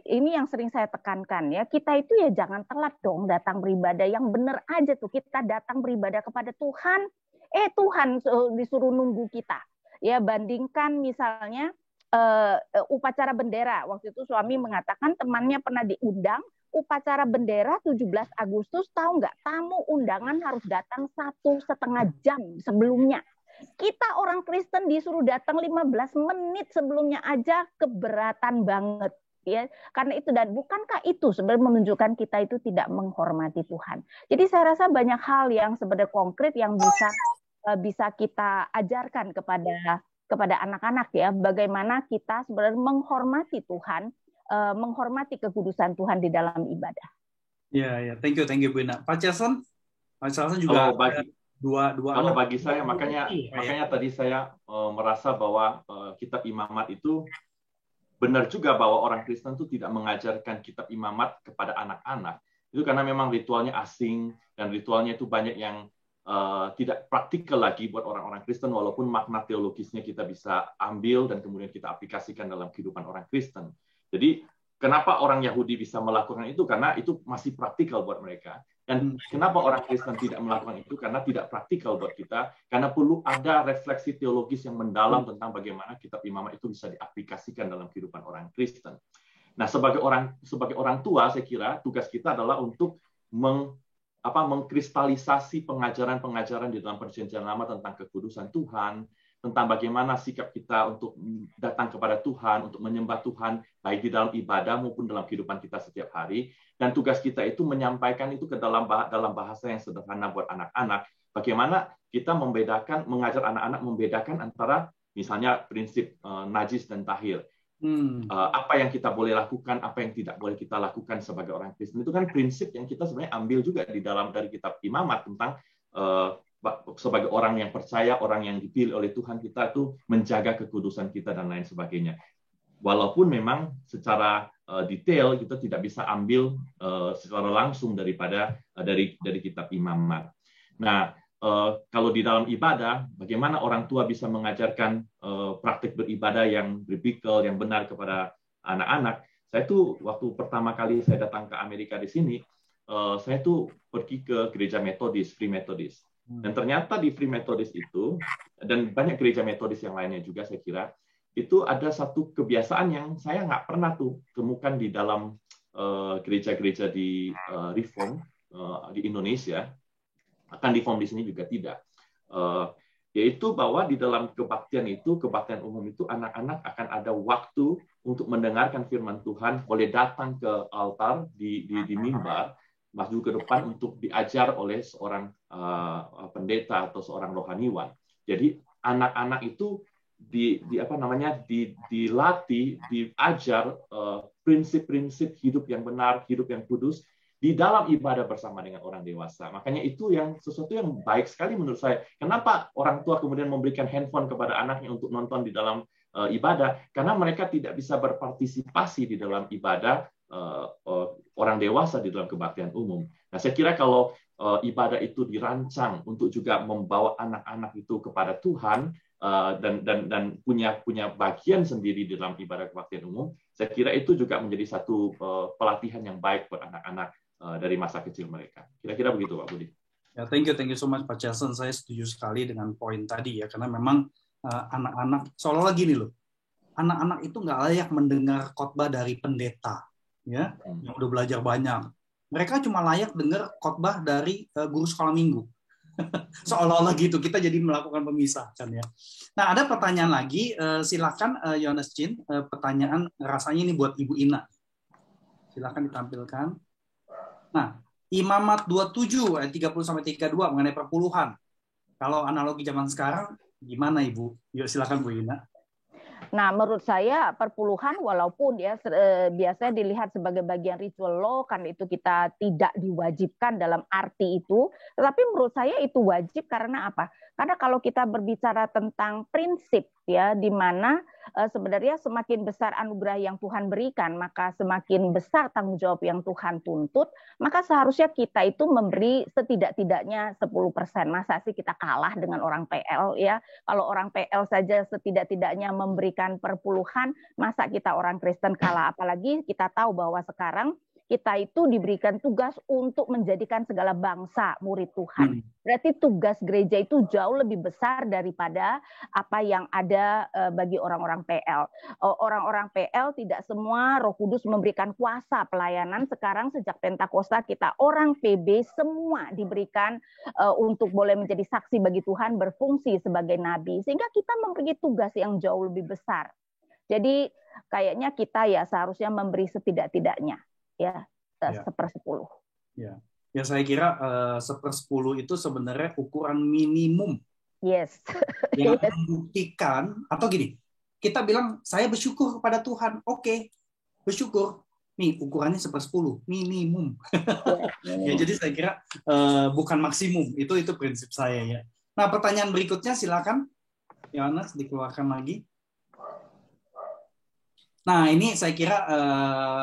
ini yang sering saya tekankan ya, kita itu ya jangan telat dong datang beribadah. Yang benar aja tuh kita datang beribadah kepada Tuhan. Tuhan disuruh nunggu kita. Ya, bandingkan misalnya upacara bendera. Waktu itu suami mengatakan temannya pernah diundang upacara bendera 17 Agustus, tahu nggak? Tamu undangan harus datang 1,5 jam sebelumnya. Kita orang Kristen disuruh datang 15 menit sebelumnya aja keberatan banget. Ya, karena itu, dan bukankah itu sebenarnya menunjukkan kita itu tidak menghormati Tuhan. Jadi saya rasa banyak hal yang sebenarnya konkret yang bisa kita ajarkan kepada anak-anak ya, bagaimana kita sebenarnya menghormati Tuhan, menghormati kekudusan Tuhan di dalam ibadah. Ya, thank you Bu Ina. Pak Jason juga kalau bagi saya makanya tadi saya merasa bahwa kitab imamat itu benar juga bahwa orang Kristen itu tidak mengajarkan kitab imamat kepada anak-anak. Itu karena memang ritualnya asing dan ritualnya itu banyak yang tidak praktikal lagi buat orang-orang Kristen, walaupun makna teologisnya kita bisa ambil dan kemudian kita aplikasikan dalam kehidupan orang Kristen. Jadi kenapa orang Yahudi bisa melakukan itu? Karena itu masih praktikal buat mereka. Dan kenapa orang Kristen tidak melakukan itu? Karena tidak praktikal buat kita. Karena perlu ada refleksi teologis yang mendalam tentang bagaimana kitab imamat itu bisa diaplikasikan dalam kehidupan orang Kristen. Nah, sebagai orang tua, saya kira tugas kita adalah untuk mengkristalisasi pengajaran-pengajaran di dalam Perjanjian Lama tentang kekudusan Tuhan, tentang bagaimana sikap kita untuk datang kepada Tuhan, untuk menyembah Tuhan, baik di dalam ibadah maupun dalam kehidupan kita setiap hari. Dan tugas kita itu menyampaikan itu ke dalam bahasa yang sederhana buat anak-anak. Bagaimana kita mengajar anak-anak membedakan antara misalnya prinsip najis dan tahir. Apa yang kita boleh lakukan, apa yang tidak boleh kita lakukan sebagai orang Kristen. Itu kan prinsip yang kita sebenarnya ambil juga dari kitab imamat tentang sebagai orang yang percaya, orang yang dipilih oleh Tuhan, kita itu menjaga kekudusan kita dan lain sebagainya. Walaupun memang secara detail kita tidak bisa ambil secara langsung dari kitab imamat. Nah, kalau di dalam ibadah, bagaimana orang tua bisa mengajarkan praktik beribadah yang biblical, yang benar kepada anak-anak? Saya tuh waktu pertama kali saya datang ke Amerika di sini, saya tuh pergi ke gereja Metodis, Free Methodist. Dan ternyata di Free Methodist itu, dan banyak gereja Metodis yang lainnya juga saya kira, itu ada satu kebiasaan yang saya nggak pernah tuh temukan di dalam gereja-gereja di Reform di Indonesia, akan di Reform di sini juga tidak. Yaitu bahwa di dalam kebaktian umum itu anak-anak akan ada waktu untuk mendengarkan firman Tuhan, boleh datang ke altar di mimbar, maju ke depan untuk diajar oleh seorang pendeta atau seorang rohaniwan. Jadi anak-anak itu dilatih, diajar prinsip-prinsip hidup yang benar, hidup yang kudus di dalam ibadah bersama dengan orang dewasa. Makanya itu sesuatu yang baik sekali menurut saya. Kenapa orang tua kemudian memberikan handphone kepada anaknya untuk nonton di dalam ibadah? Karena mereka tidak bisa berpartisipasi di dalam ibadah orang dewasa di dalam kebaktian umum. Nah, saya kira kalau ibadah itu dirancang untuk juga membawa anak-anak itu kepada Tuhan, dan punya bagian sendiri di dalam ibadah kebaktian umum, saya kira itu juga menjadi satu pelatihan yang baik buat anak-anak dari masa kecil mereka. Kira-kira begitu, Pak Budi. Ya, thank you so much, Pak Jason. Saya setuju sekali dengan poin tadi ya, karena memang anak-anak seolah-olah gini loh, anak-anak itu nggak layak mendengar khotbah dari pendeta, ya, yang udah belajar banyak. Mereka cuma layak dengar khotbah dari guru sekolah minggu. Seolah-olah gitu, kita jadi melakukan pemisahan ya. Nah, ada pertanyaan lagi, silakan Yohanes Chin, pertanyaan rasanya ini buat Ibu Ina. Silakan ditampilkan. Nah, Imamat 27 ayat 30-32 mengenai perpuluhan. Kalau analogi zaman sekarang gimana Ibu? Yuk silakan Bu Ina. Nah, menurut saya perpuluhan walaupun ya biasanya dilihat sebagai bagian ritual law, kan itu kita tidak diwajibkan dalam arti itu, tetapi menurut saya itu wajib karena apa? Karena kalau kita berbicara tentang prinsip ya, di mana sebenarnya semakin besar anugerah yang Tuhan berikan, maka semakin besar tanggung jawab yang Tuhan tuntut, maka seharusnya kita itu memberi setidak-tidaknya 10%. Masa sih kita kalah dengan orang PL ya? Kalau orang PL saja setidak-tidaknya memberikan perpuluhan, masa kita orang Kristen kalah? Apalagi kita tahu bahwa sekarang kita itu diberikan tugas untuk menjadikan segala bangsa murid Tuhan. Berarti tugas gereja itu jauh lebih besar daripada apa yang ada bagi orang-orang PL. Orang-orang PL tidak semua Roh Kudus memberikan kuasa pelayanan. Sekarang sejak Pentakosta kita orang PB semua diberikan untuk boleh menjadi saksi bagi Tuhan, berfungsi sebagai nabi. Sehingga kita mempunyai tugas yang jauh lebih besar. Jadi kayaknya kita ya seharusnya memberi setidak-tidaknya. Ya, 1/10. Ya, ya saya kira 1/10 itu sebenarnya ukuran minimum. Yes. Yang membuktikan, atau gini, kita bilang saya bersyukur kepada Tuhan, oke, bersyukur. Nih ukurannya 1/10 minimum. Ya, jadi saya kira bukan maksimum. Itu prinsip saya ya. Nah, pertanyaan berikutnya silakan, Yohanes dikeluarkan lagi. Nah, ini saya kira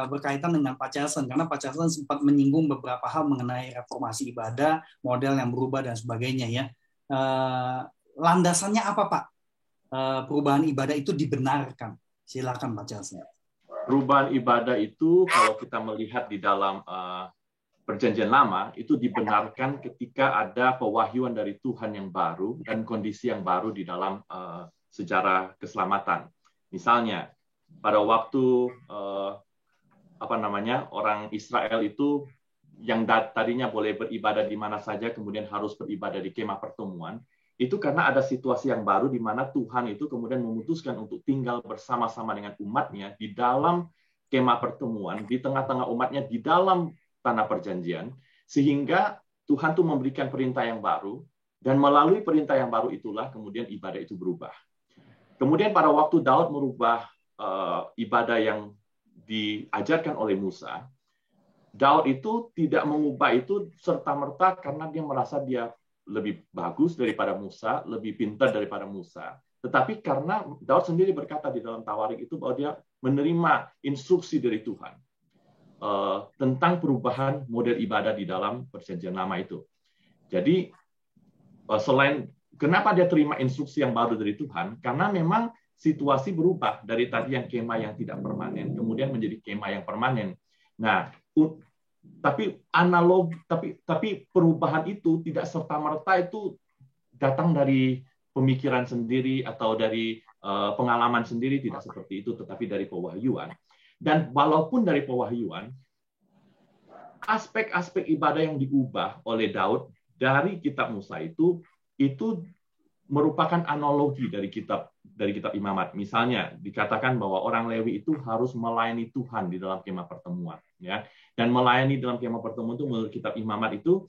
berkaitan dengan Pak Charleston, karena Pak Charleston sempat menyinggung beberapa hal mengenai reformasi ibadah, model yang berubah, dan sebagainya. Ya, landasannya apa, Pak? Perubahan ibadah itu dibenarkan. Silakan, Pak Charleston. Perubahan ibadah itu, kalau kita melihat di dalam Perjanjian Lama, itu dibenarkan ketika ada pewahyuan dari Tuhan yang baru dan kondisi yang baru di dalam sejarah keselamatan. Misalnya, pada waktu orang Israel itu yang tadinya boleh beribadah di mana saja, kemudian harus beribadah di kemah pertemuan, itu karena ada situasi yang baru di mana Tuhan itu kemudian memutuskan untuk tinggal bersama-sama dengan umatnya di dalam kemah pertemuan, di tengah-tengah umatnya di dalam tanah perjanjian, sehingga Tuhan tuh memberikan perintah yang baru, dan melalui perintah yang baru itulah kemudian ibadah itu berubah. Kemudian pada waktu Daud merubah ibadah yang diajarkan oleh Musa, Daud itu tidak mengubah itu serta-merta karena dia merasa dia lebih bagus daripada Musa, lebih pintar daripada Musa, tetapi karena Daud sendiri berkata di dalam Tawarik itu bahwa dia menerima instruksi dari Tuhan tentang perubahan model ibadah di dalam Perjanjian Lama itu. Jadi selain kenapa dia terima instruksi yang baru dari Tuhan, karena memang situasi berubah dari tadi yang kemah yang tidak permanen, kemudian menjadi kemah yang permanen. Nah, tapi perubahan itu tidak serta-merta itu datang dari pemikiran sendiri atau dari pengalaman sendiri, tidak seperti itu, tetapi dari pewahyuan. Dan walaupun dari pewahyuan, aspek-aspek ibadah yang diubah oleh Daud dari kitab Musa itu merupakan analogi dari kitab Imamat. Misalnya dikatakan bahwa orang Lewi itu harus melayani Tuhan di dalam kemah pertemuan, ya. Dan melayani dalam kemah pertemuan itu menurut kitab Imamat itu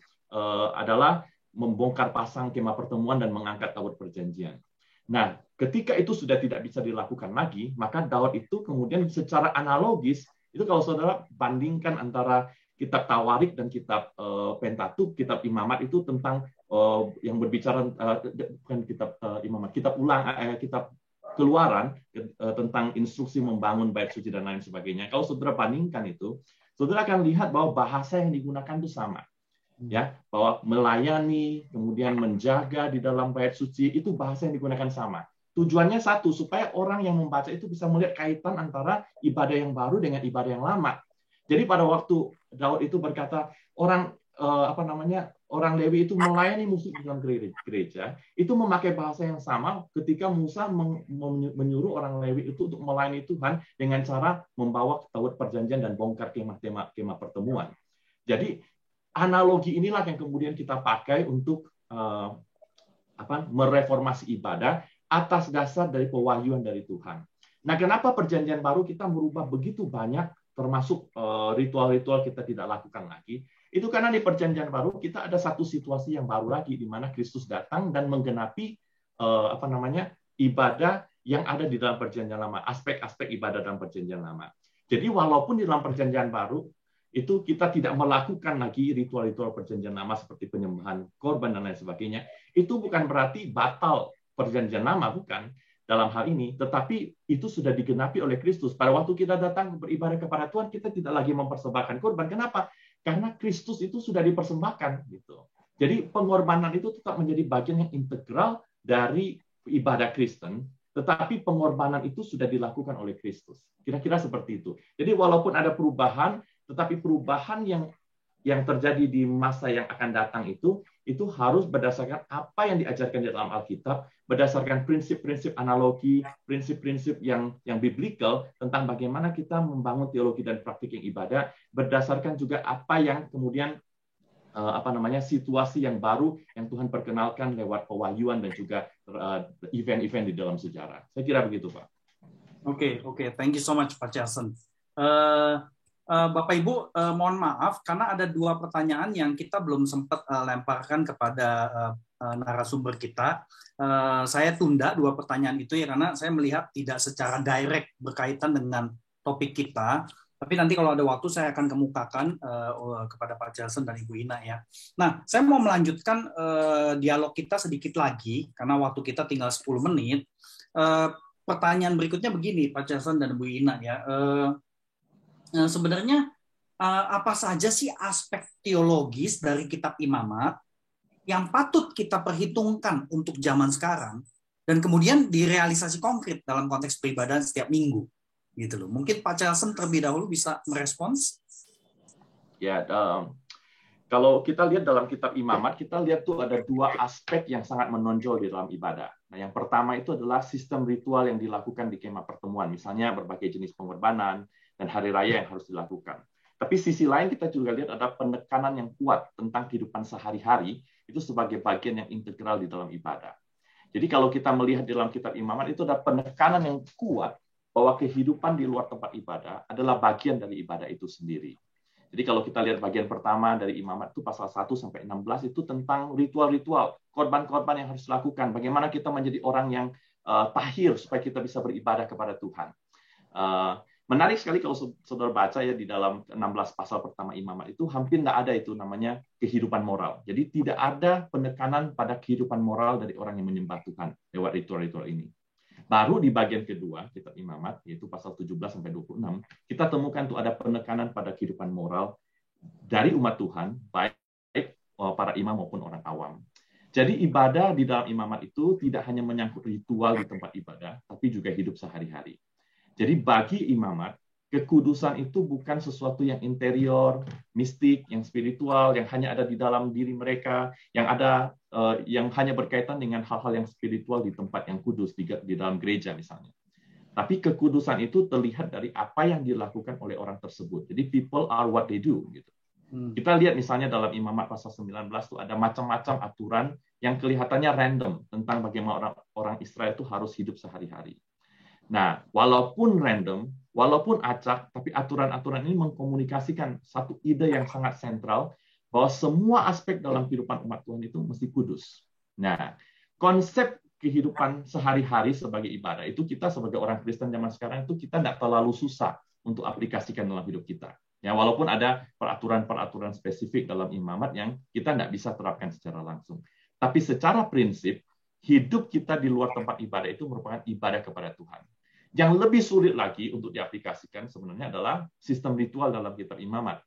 adalah membongkar pasang kemah pertemuan dan mengangkat taurat perjanjian. Nah, ketika itu sudah tidak bisa dilakukan lagi, maka Daud itu kemudian secara analogis itu, kalau saudara bandingkan antara kitab Tawarik dan kitab Pentateuch, kitab Imamat itu tentang yang berbicara bukan kitab Imamat, kitab Keluaran tentang instruksi membangun bait suci dan lain sebagainya. Kalau saudara bandingkan itu, saudara akan lihat bahwa bahasa yang digunakan itu sama, ya, bahwa melayani kemudian menjaga di dalam bait suci itu bahasa yang digunakan sama. Tujuannya satu, supaya orang yang membaca itu bisa melihat kaitan antara ibadah yang baru dengan ibadah yang lama. Jadi pada waktu Daud itu berkata orang Lewi itu melayani musuh di dalam gereja, itu memakai bahasa yang sama ketika Musa menyuruh orang Lewi itu untuk melayani Tuhan dengan cara membawa taurat perjanjian dan bongkar kemah pertemuan. Jadi analogi inilah yang kemudian kita pakai untuk mereformasi ibadah atas dasar dari pewahyuan dari Tuhan. Nah, kenapa perjanjian baru kita merubah begitu banyak, termasuk ritual-ritual kita tidak lakukan lagi? Itu karena di perjanjian baru kita ada satu situasi yang baru lagi, di mana Kristus datang dan menggenapi ibadah yang ada di dalam perjanjian lama, aspek-aspek ibadah dalam perjanjian lama. Jadi walaupun di dalam perjanjian baru itu kita tidak melakukan lagi ritual-ritual perjanjian lama seperti penyembahan korban dan lain sebagainya, itu bukan berarti batal perjanjian lama, bukan. dalam hal ini, tetapi itu sudah digenapi oleh Kristus. Pada waktu kita datang beribadah kepada Tuhan, kita tidak lagi mempersembahkan kurban. Kenapa? Karena Kristus itu sudah dipersembahkan, gitu. Jadi pengorbanan itu tetap menjadi bagian yang integral dari ibadah Kristen, tetapi pengorbanan itu sudah dilakukan oleh Kristus. Kira-kira seperti itu. Jadi walaupun ada perubahan, tetapi perubahan yang terjadi di masa yang akan datang itu harus berdasarkan apa yang diajarkan di dalam Alkitab, berdasarkan prinsip-prinsip analogi, prinsip-prinsip yang biblical tentang bagaimana kita membangun teologi dan praktik yang ibadah, berdasarkan juga apa yang kemudian situasi yang baru yang Tuhan perkenalkan lewat pewahyuan dan juga event-event di dalam sejarah. Saya kira begitu, Pak. Oke. Thank you so much, Pak Jason. Bapak Ibu, mohon maaf karena ada 2 pertanyaan yang kita belum sempat lemparkan kepada narasumber kita. Saya tunda 2 pertanyaan itu ya karena saya melihat tidak secara direct berkaitan dengan topik kita. Tapi nanti kalau ada waktu saya akan kemukakan kepada Pak Jason dan Ibu Ina ya. Nah, saya mau melanjutkan dialog kita sedikit lagi karena waktu kita tinggal 10 menit. Pertanyaan berikutnya begini, Pak Jason dan Ibu Ina ya. Sebenarnya apa saja sih aspek teologis dari kitab Imamat yang patut kita perhitungkan untuk zaman sekarang dan kemudian direalisasi konkret dalam konteks peribadahan setiap minggu gitu loh. Mungkin Pak Jason terlebih dahulu bisa merespons. Ya, kalau kita lihat dalam kitab Imamat, kita lihat tuh ada 2 aspek yang sangat menonjol di dalam ibadah. Nah, yang pertama itu adalah sistem ritual yang dilakukan di kemah pertemuan, misalnya berbagai jenis pengorbanan dan hari raya yang harus dilakukan. Tapi sisi lain kita juga lihat ada penekanan yang kuat tentang kehidupan sehari-hari itu sebagai bagian yang integral di dalam ibadah. Jadi kalau kita melihat di dalam kitab Imamat itu ada penekanan yang kuat bahwa kehidupan di luar tempat ibadah adalah bagian dari ibadah itu sendiri. Jadi kalau kita lihat bagian pertama dari Imamat itu pasal 1 sampai 16 itu tentang ritual-ritual, korban-korban yang harus dilakukan, bagaimana kita menjadi orang yang tahir supaya kita bisa beribadah kepada Tuhan. Menarik sekali kalau saudara baca ya di dalam 16 pasal pertama Imamat itu hampir tidak ada itu namanya kehidupan moral. Jadi tidak ada penekanan pada kehidupan moral dari orang yang menyembah Tuhan lewat ritual-ritual ini. Baru di bagian kedua kitab Imamat yaitu pasal 17 sampai 26 kita temukan tuh ada penekanan pada kehidupan moral dari umat Tuhan baik para imam maupun orang awam. Jadi ibadah di dalam Imamat itu tidak hanya menyangkut ritual di tempat ibadah tapi juga hidup sehari-hari. Jadi bagi Imamat, kekudusan itu bukan sesuatu yang interior, mistik, yang spiritual, yang hanya ada di dalam diri mereka, yang hanya berkaitan dengan hal-hal yang spiritual di tempat yang kudus, di dalam gereja misalnya. Tapi kekudusan itu terlihat dari apa yang dilakukan oleh orang tersebut. Jadi people are what they do. Gitu. Kita lihat misalnya dalam Imamat pasal 19 itu ada macam-macam aturan yang kelihatannya random tentang bagaimana orang Israel itu harus hidup sehari-hari. Nah, walaupun random, walaupun acak, tapi aturan-aturan ini mengkomunikasikan satu ide yang sangat sentral bahwa semua aspek dalam kehidupan umat Tuhan itu mesti kudus. Nah, konsep kehidupan sehari-hari sebagai ibadah itu kita sebagai orang Kristen zaman sekarang itu kita tidak terlalu susah untuk aplikasikan dalam hidup kita. Ya, walaupun ada peraturan-peraturan spesifik dalam Imamat yang kita tidak bisa terapkan secara langsung. Tapi secara prinsip, hidup kita di luar tempat ibadah itu merupakan ibadah kepada Tuhan. Yang lebih sulit lagi untuk diaplikasikan sebenarnya adalah sistem ritual dalam kitab Imamat.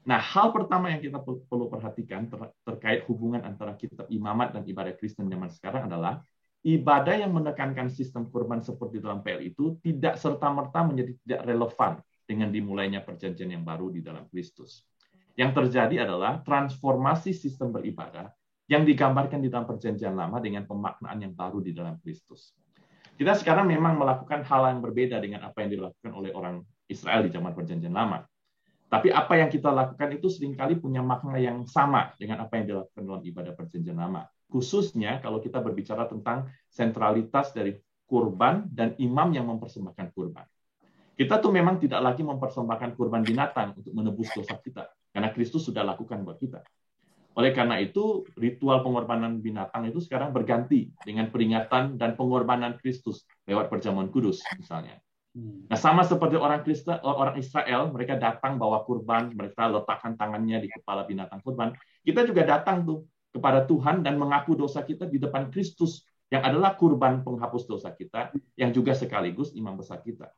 Nah, hal pertama yang kita perlu perhatikan terkait hubungan antara kitab Imamat dan ibadah Kristen zaman sekarang adalah ibadah yang menekankan sistem kurban seperti dalam PL itu tidak serta-merta menjadi tidak relevan dengan dimulainya perjanjian yang baru di dalam Kristus. Yang terjadi adalah transformasi sistem beribadah yang digambarkan di dalam perjanjian lama dengan pemaknaan yang baru di dalam Kristus. Kita sekarang memang melakukan hal yang berbeda dengan apa yang dilakukan oleh orang Israel di zaman perjanjian lama. Tapi apa yang kita lakukan itu seringkali punya makna yang sama dengan apa yang dilakukan dalam ibadah perjanjian lama. Khususnya kalau kita berbicara tentang sentralitas dari kurban dan imam yang mempersembahkan kurban. Kita tuh memang tidak lagi mempersembahkan kurban binatang untuk menebus dosa kita. Karena Kristus sudah lakukan buat kita. Oleh karena itu, ritual pengorbanan binatang itu sekarang berganti dengan peringatan dan pengorbanan Kristus lewat perjamuan kudus, misalnya. Nah, sama seperti orang Kristen, orang Israel, mereka datang bawa kurban, mereka letakkan tangannya di kepala binatang kurban. Kita juga datang tuh kepada Tuhan dan mengaku dosa kita di depan Kristus yang adalah kurban penghapus dosa kita, yang juga sekaligus imam besar kita.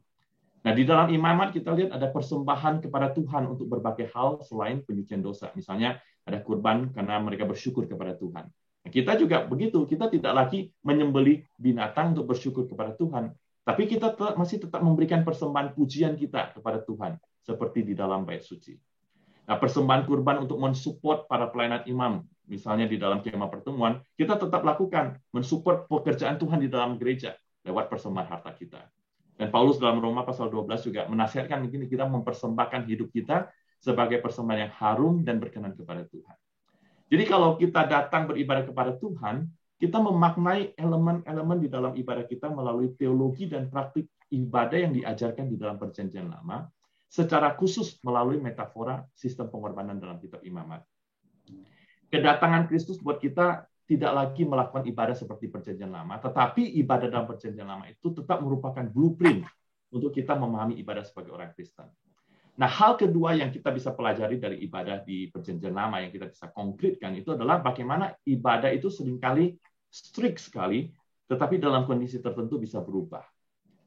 Nah, di dalam imamat kita lihat ada persembahan kepada Tuhan untuk berbagai hal selain penyucian dosa. Misalnya ada kurban karena mereka bersyukur kepada Tuhan. Nah, kita juga begitu, kita tidak lagi menyembelih binatang untuk bersyukur kepada Tuhan, tapi kita masih tetap memberikan persembahan pujian kita kepada Tuhan, seperti di dalam bait suci. Nah, persembahan kurban untuk mensupport para pelayanan imam, misalnya di dalam kemah pertemuan, kita tetap lakukan, mensupport pekerjaan Tuhan di dalam gereja lewat persembahan harta kita. Dan Paulus dalam Roma pasal 12 juga menasihatkan begini, kita mempersembahkan hidup kita sebagai persembahan yang harum dan berkenan kepada Tuhan. Jadi kalau kita datang beribadah kepada Tuhan, kita memaknai elemen-elemen di dalam ibadah kita melalui teologi dan praktik ibadah yang diajarkan di dalam Perjanjian Lama, secara khusus melalui metafora sistem pengorbanan dalam kitab Imamat. Kedatangan Kristus buat kita tidak lagi melakukan ibadah seperti Perjanjian Lama, tetapi ibadah dalam Perjanjian Lama itu tetap merupakan blueprint untuk kita memahami ibadah sebagai orang Kristen. Nah, hal kedua yang kita bisa pelajari dari ibadah di Perjanjian Lama yang kita bisa konkretkan itu adalah bagaimana ibadah itu seringkali strict sekali, tetapi dalam kondisi tertentu bisa berubah.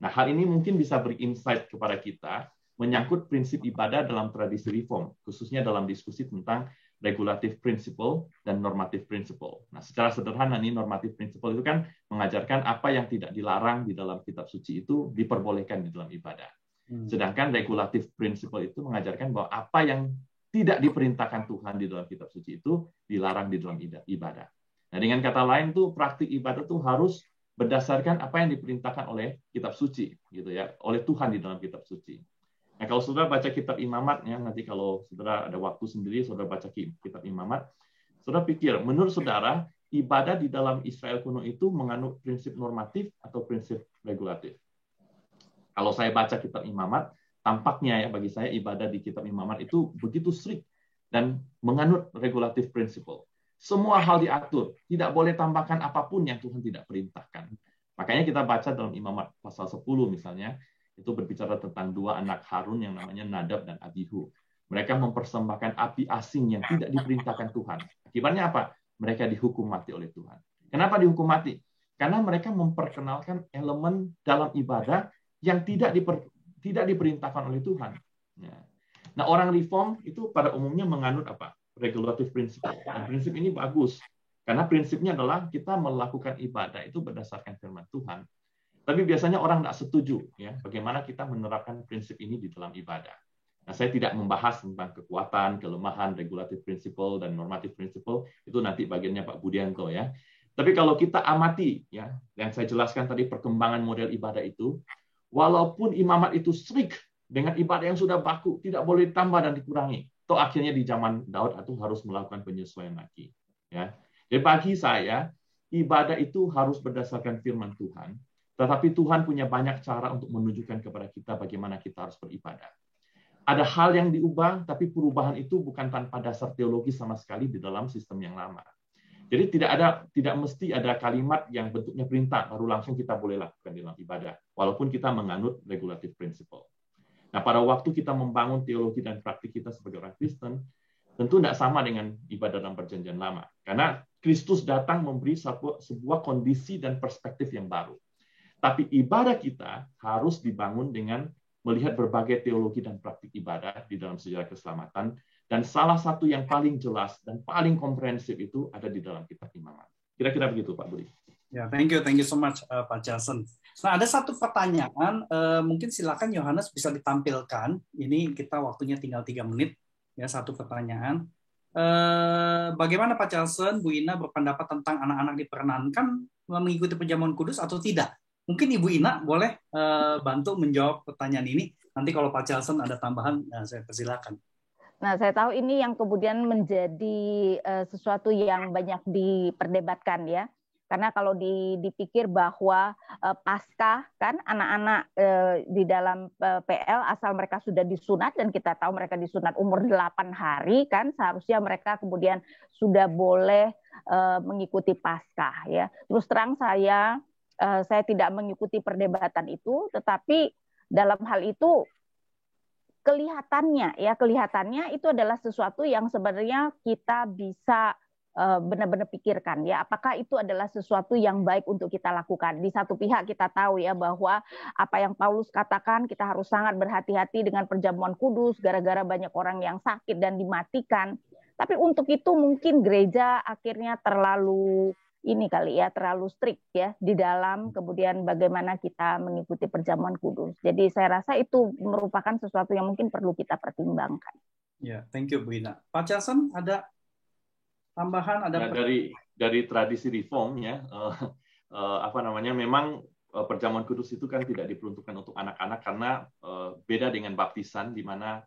Nah, hal ini mungkin bisa beri insight kepada kita menyangkut prinsip ibadah dalam tradisi reform, khususnya dalam diskusi tentang regulative principle dan normative principle. Nah, secara sederhana nih, normative principle itu kan mengajarkan apa yang tidak dilarang di dalam kitab suci itu diperbolehkan di dalam ibadah. Sedangkan regulative principle itu mengajarkan bahwa apa yang tidak diperintahkan Tuhan di dalam kitab suci itu dilarang di dalam ibadah. Nah, dengan kata lain tuh praktik ibadah tuh harus berdasarkan apa yang diperintahkan oleh kitab suci, gitu ya, oleh Tuhan di dalam kitab suci. Nah, kalau saudara baca kitab Imamat, ya, nanti kalau saudara ada waktu sendiri, saudara baca kitab Imamat, saudara pikir, menurut saudara, ibadah di dalam Israel kuno itu menganut prinsip normatif atau prinsip regulatif? Kalau saya baca kitab Imamat, tampaknya ya bagi saya ibadah di kitab Imamat itu begitu strict dan menganut regulatif principle. Semua hal diatur, tidak boleh tambahkan apapun yang Tuhan tidak perintahkan. Makanya kita baca dalam Imamat pasal 10 misalnya, itu berbicara tentang dua anak Harun yang namanya Nadab dan Abihu. Mereka mempersembahkan api asing yang tidak diperintahkan Tuhan. Akibatnya apa? Mereka dihukum mati oleh Tuhan. Kenapa dihukum mati? Karena mereka memperkenalkan elemen dalam ibadah yang tidak diperintahkan oleh Tuhan. Nah, orang reform itu pada umumnya menganut apa? Regulative principle. Dan prinsip ini bagus. Karena prinsipnya adalah kita melakukan ibadah itu berdasarkan firman Tuhan. Tapi biasanya orang tidak setuju ya bagaimana kita menerapkan prinsip ini di dalam ibadah. Nah, saya tidak membahas tentang kekuatan, kelemahan, regulative principle dan normative principle, itu nanti bagiannya Pak Budianto ya. Tapi kalau kita amati ya, yang saya jelaskan tadi perkembangan model ibadah itu, walaupun imamat itu strict dengan ibadah yang sudah baku, tidak boleh ditambah dan dikurangi. Toh akhirnya di zaman Daud itu harus melakukan penyesuaian lagi. Ya. Jadi bagi saya, ibadah itu harus berdasarkan firman Tuhan. Tetapi Tuhan punya banyak cara untuk menunjukkan kepada kita bagaimana kita harus beribadah. Ada hal yang diubah, tapi perubahan itu bukan tanpa dasar teologi sama sekali di dalam sistem yang lama. Jadi tidak mesti ada kalimat yang bentuknya perintah, baru langsung kita boleh lakukan di dalam ibadah. Walaupun kita menganut regulative principle. Nah, pada waktu kita membangun teologi dan praktik kita sebagai orang Kristen, tentu tidak sama dengan ibadah dalam Perjanjian Lama. Karena Kristus datang memberi sebuah kondisi dan perspektif yang baru. Tapi ibadah kita harus dibangun dengan melihat berbagai teologi dan praktik ibadah di dalam sejarah keselamatan. Dan salah satu yang paling jelas dan paling komprehensif itu ada di dalam kitab Imamat. Kira-kira begitu, Pak Budi. Ya, thank you so much, Pak Jason. Nah, ada satu pertanyaan, mungkin silakan Yohanes bisa ditampilkan. Ini kita waktunya tinggal 3 menit. Ya, satu pertanyaan. Bagaimana Pak Jason, Bu Ina berpendapat tentang anak-anak diperkenankan mengikuti perjamuan kudus atau tidak? Mungkin Ibu Ina boleh bantu menjawab pertanyaan ini. Nanti kalau Pak Jason ada tambahan, saya persilakan. Nah, saya tahu ini yang kemudian menjadi sesuatu yang banyak diperdebatkan ya. Karena kalau dipikir bahwa Paskah kan anak-anak di dalam PL asal mereka sudah disunat dan kita tahu mereka disunat umur 8 hari kan seharusnya mereka kemudian sudah boleh mengikuti Paskah ya. Terus terang saya tidak mengikuti perdebatan itu, tetapi dalam hal itu kelihatannya itu adalah sesuatu yang sebenarnya kita bisa benar-benar pikirkan ya, apakah itu adalah sesuatu yang baik untuk kita lakukan. Di satu pihak kita tahu ya bahwa apa yang Paulus katakan, kita harus sangat berhati-hati dengan perjamuan kudus gara-gara banyak orang yang sakit dan dimatikan. Tapi untuk itu mungkin gereja akhirnya terlalu terlalu strict ya di dalam kemudian bagaimana kita mengikuti perjamuan kudus. Jadi saya rasa itu merupakan sesuatu yang mungkin perlu kita pertimbangkan. Ya, thank you Bu Ina. Pak Charlson ada tambahan, ada dari tradisi reform ya, memang perjamuan kudus itu kan tidak diperuntukkan untuk anak-anak karena beda dengan baptisan, di mana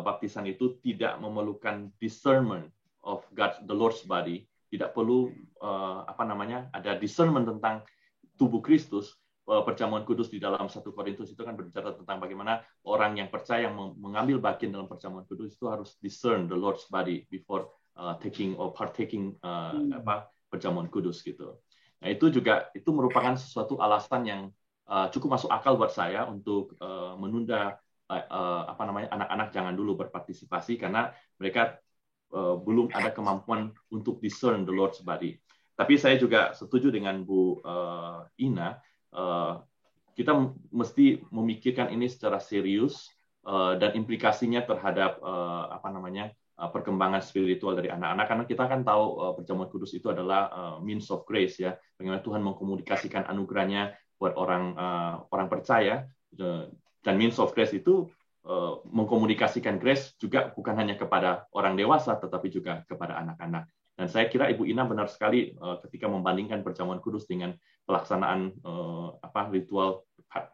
baptisan itu tidak memerlukan discernment of God, the Lord's body, tidak perlu ada discernment tentang tubuh Kristus. Perjamuan kudus di dalam 1 Korintus itu kan berbicara tentang bagaimana orang yang percaya mengambil bagian dalam perjamuan kudus itu harus discern the Lord's body before taking or partaking perjamuan kudus gitu. Nah itu merupakan sesuatu alasan yang cukup masuk akal buat saya untuk menunda anak-anak jangan dulu berpartisipasi karena mereka belum ada kemampuan untuk discern the Lord's body. Tapi saya juga setuju dengan Bu Ina, kita mesti memikirkan ini secara serius dan implikasinya terhadap perkembangan spiritual dari anak-anak, karena kita kan tahu perjamuan kudus itu adalah means of grace ya, bagaimana Tuhan mengkomunikasikan anugerahnya buat orang percaya, dan means of grace itu mengkomunikasikan grace juga bukan hanya kepada orang dewasa tetapi juga kepada anak-anak. Dan saya kira Ibu Ina benar sekali ketika membandingkan perjamuan kudus dengan pelaksanaan ritual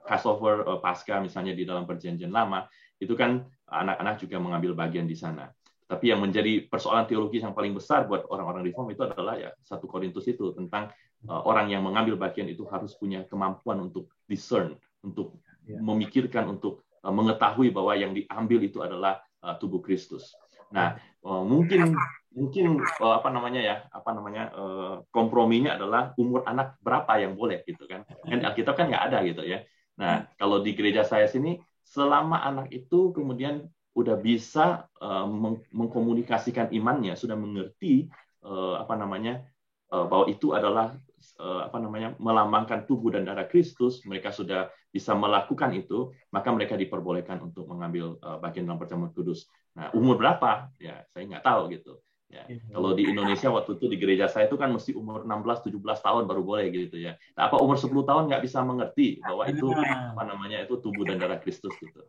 Passover, Paskah misalnya di dalam Perjanjian Lama, itu kan anak-anak juga mengambil bagian di sana. Tapi yang menjadi persoalan teologis yang paling besar buat orang-orang reform itu adalah ya 1 Korintus itu tentang orang yang mengambil bagian itu harus punya kemampuan untuk discern, untuk memikirkan, untuk mengetahui bahwa yang diambil itu adalah tubuh Kristus. Nah, mungkin komprominya adalah umur anak berapa yang boleh gitu kan. Kan Alkitab kan nggak ada gitu ya. Nah, kalau di gereja saya sini selama anak itu kemudian udah bisa mengkomunikasikan imannya, sudah mengerti bahwa itu adalah melambangkan tubuh dan darah Kristus, mereka sudah bisa melakukan itu, maka mereka diperbolehkan untuk mengambil bagian dalam perjamuan kudus. Nah, umur berapa? Ya, saya nggak tahu gitu. Ya, kalau di Indonesia waktu itu di gereja saya itu kan mesti umur 16-17 tahun baru boleh gitu ya. Nah, apa umur 10 tahun nggak bisa mengerti bahwa itu itu tubuh dan darah Kristus gitu.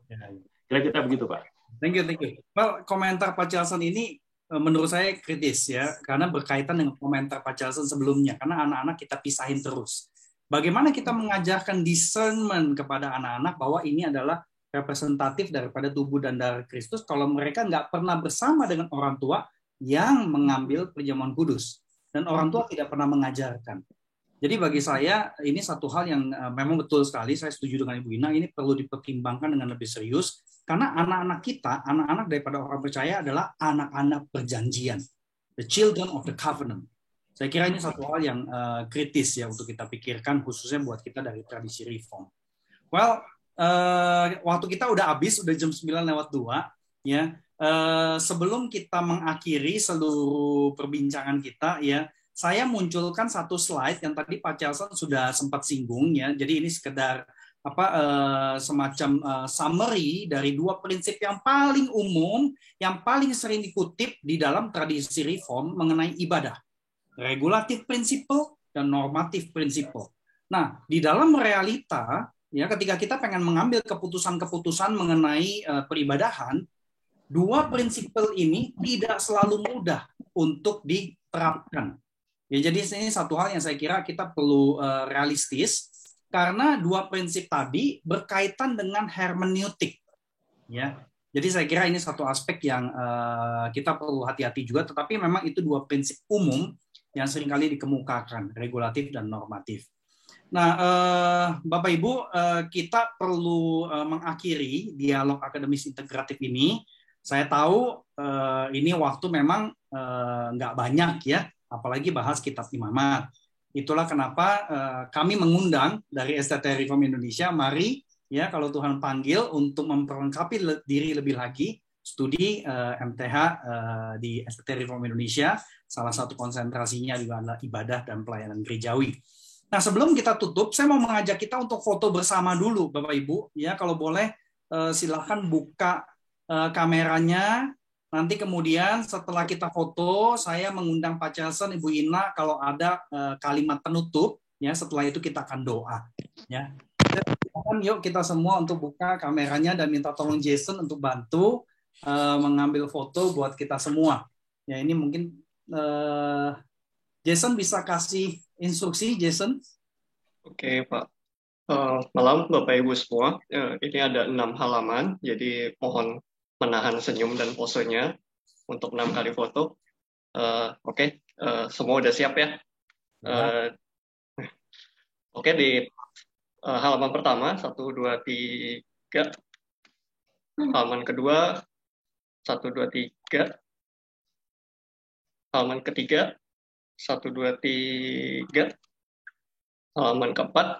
Kira-kira begitu, Pak. Thank you. Well, komentar Pak Charlson ini menurut saya kritis ya, karena berkaitan dengan komentar Pak Charlson sebelumnya, karena anak-anak kita pisahin terus. Bagaimana kita mengajarkan discernment kepada anak-anak bahwa ini adalah representatif daripada tubuh dan darah Kristus kalau mereka nggak pernah bersama dengan orang tua yang mengambil perjamuan kudus, dan orang tua tidak pernah mengajarkan. Jadi bagi saya ini satu hal yang memang betul sekali, saya setuju dengan Ibu Ina, ini perlu dipertimbangkan dengan lebih serius, karena anak-anak kita, anak-anak daripada orang percaya adalah anak-anak perjanjian, the children of the covenant. Saya kira ini satu hal yang kritis ya untuk kita pikirkan, khususnya buat kita dari tradisi reform. Well, waktu kita udah habis, udah jam 9:02 ya. Sebelum kita mengakhiri seluruh perbincangan kita ya, saya munculkan satu slide yang tadi Pak Charlson sudah sempat singgung ya. Jadi ini sekedar semacam summary dari dua prinsip yang paling umum, yang paling sering dikutip di dalam tradisi reform mengenai ibadah. Regulatif principle dan normatif principle. Nah, di dalam realita ya, ketika kita pengen mengambil keputusan-keputusan mengenai peribadahan, dua prinsip ini tidak selalu mudah untuk diterapkan. Ya, jadi ini satu hal yang saya kira kita perlu realistis, karena dua prinsip tadi berkaitan dengan hermeneutik. Ya, jadi saya kira ini satu aspek yang kita perlu hati-hati juga. Tetapi memang itu dua prinsip umum yang seringkali dikemukakan, regulatif dan normatif. Nah, Bapak Ibu, kita perlu mengakhiri dialog akademis integratif ini. Saya tahu ini waktu memang nggak banyak ya, apalagi bahas kitab Imamat. Itulah kenapa kami mengundang dari STT Reform Indonesia, mari ya kalau Tuhan panggil untuk memperlengkapi diri lebih lagi, studi MTH di SPT Reform Indonesia. Salah satu konsentrasinya juga adalah ibadah dan pelayanan gerejawi. Nah, sebelum kita tutup, saya mau mengajak kita untuk foto bersama dulu, Bapak Ibu. Ya, kalau boleh silakan buka kameranya. Nanti kemudian setelah kita foto, saya mengundang Pak Charleston, Ibu Ina, kalau ada kalimat penutup, ya setelah itu kita akan doa. Ya, yuk kita semua untuk buka kameranya dan minta tolong Jason untuk bantu mengambil foto buat kita semua. Ya, ini mungkin Jason bisa kasih instruksi, Jason. Oke, Pak. Malam Bapak Ibu semua. Ini ada 6 halaman, jadi mohon menahan senyum dan posenya untuk 6 kali foto. Oke, semua udah siap ya? Oke, di halaman pertama 1, 2, 3. Halaman kedua 1, 2, 3. Halaman ketiga 1, 2, 3. Halaman keempat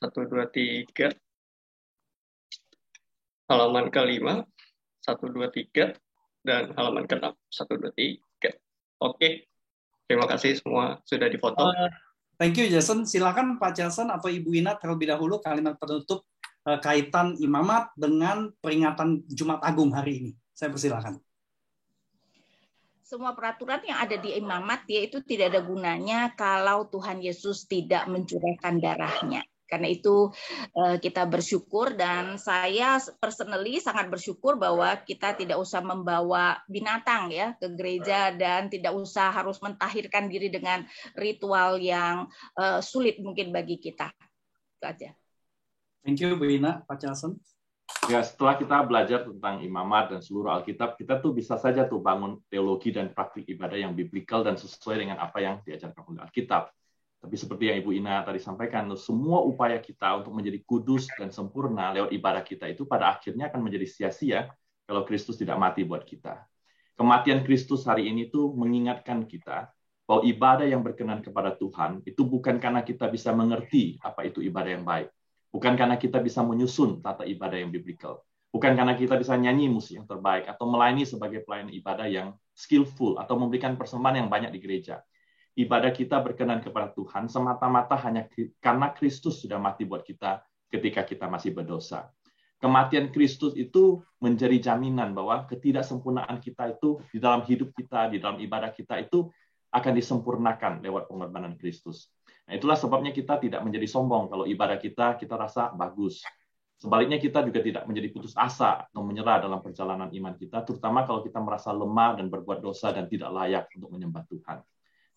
1, 2, 3. Halaman kelima 1, 2, 3, dan halaman ke-6 1, 2, 3. Oke, terima kasih semua sudah difoto. Thank you, Jason. Silakan Pak Charleston atau Ibu Ina terlebih dahulu kalimat penutup kaitan imamat dengan peringatan Jumat Agung hari ini. Saya persilakan. Semua peraturan yang ada di imamat yaitu tidak ada gunanya kalau Tuhan Yesus tidak mencurahkan darahnya. Karena itu kita bersyukur, dan saya personally sangat bersyukur bahwa kita tidak usah membawa binatang ya ke gereja dan tidak usah harus mentahirkan diri dengan ritual yang sulit mungkin bagi kita. Itu aja. Thank you, Bu Ina. Pak Charleston. Ya, setelah kita belajar tentang imamat dan seluruh Alkitab, kita tuh bisa saja tuh bangun teologi dan praktik ibadah yang biblikal dan sesuai dengan apa yang diajarkan oleh Alkitab. Tapi seperti yang Ibu Ina tadi sampaikan, semua upaya kita untuk menjadi kudus dan sempurna lewat ibadah kita itu pada akhirnya akan menjadi sia-sia kalau Kristus tidak mati buat kita. Kematian Kristus hari ini tuh mengingatkan kita bahwa ibadah yang berkenan kepada Tuhan itu bukan karena kita bisa mengerti apa itu ibadah yang baik, bukan karena kita bisa menyusun tata ibadah yang biblikal, bukan karena kita bisa nyanyi musik yang terbaik atau melayani sebagai pelayan ibadah yang skillful atau memberikan persembahan yang banyak di gereja. Ibadah kita berkenan kepada Tuhan semata-mata hanya karena Kristus sudah mati buat kita ketika kita masih berdosa. Kematian Kristus itu menjadi jaminan bahwa ketidaksempurnaan kita itu di dalam hidup kita, di dalam ibadah kita itu akan disempurnakan lewat pengorbanan Kristus. Nah, itulah sebabnya kita tidak menjadi sombong kalau ibadah kita rasa bagus. Sebaliknya kita juga tidak menjadi putus asa atau menyerah dalam perjalanan iman kita, terutama kalau kita merasa lemah dan berbuat dosa dan tidak layak untuk menyembah Tuhan.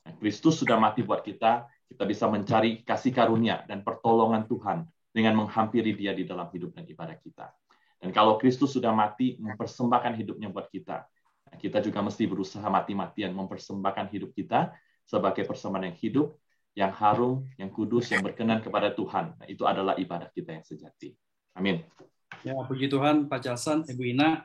Kristus sudah mati buat kita bisa mencari kasih karunia dan pertolongan Tuhan dengan menghampiri Dia di dalam hidup dan ibadah kita. Dan kalau Kristus sudah mati, mempersembahkan hidupnya buat kita juga mesti berusaha mati-matian mempersembahkan hidup kita sebagai persembahan yang hidup, yang harum, yang kudus, yang berkenan kepada Tuhan. Nah, itu adalah ibadah kita yang sejati. Amin. Ya, puji Tuhan, Pak Charleston, Ibu Ina.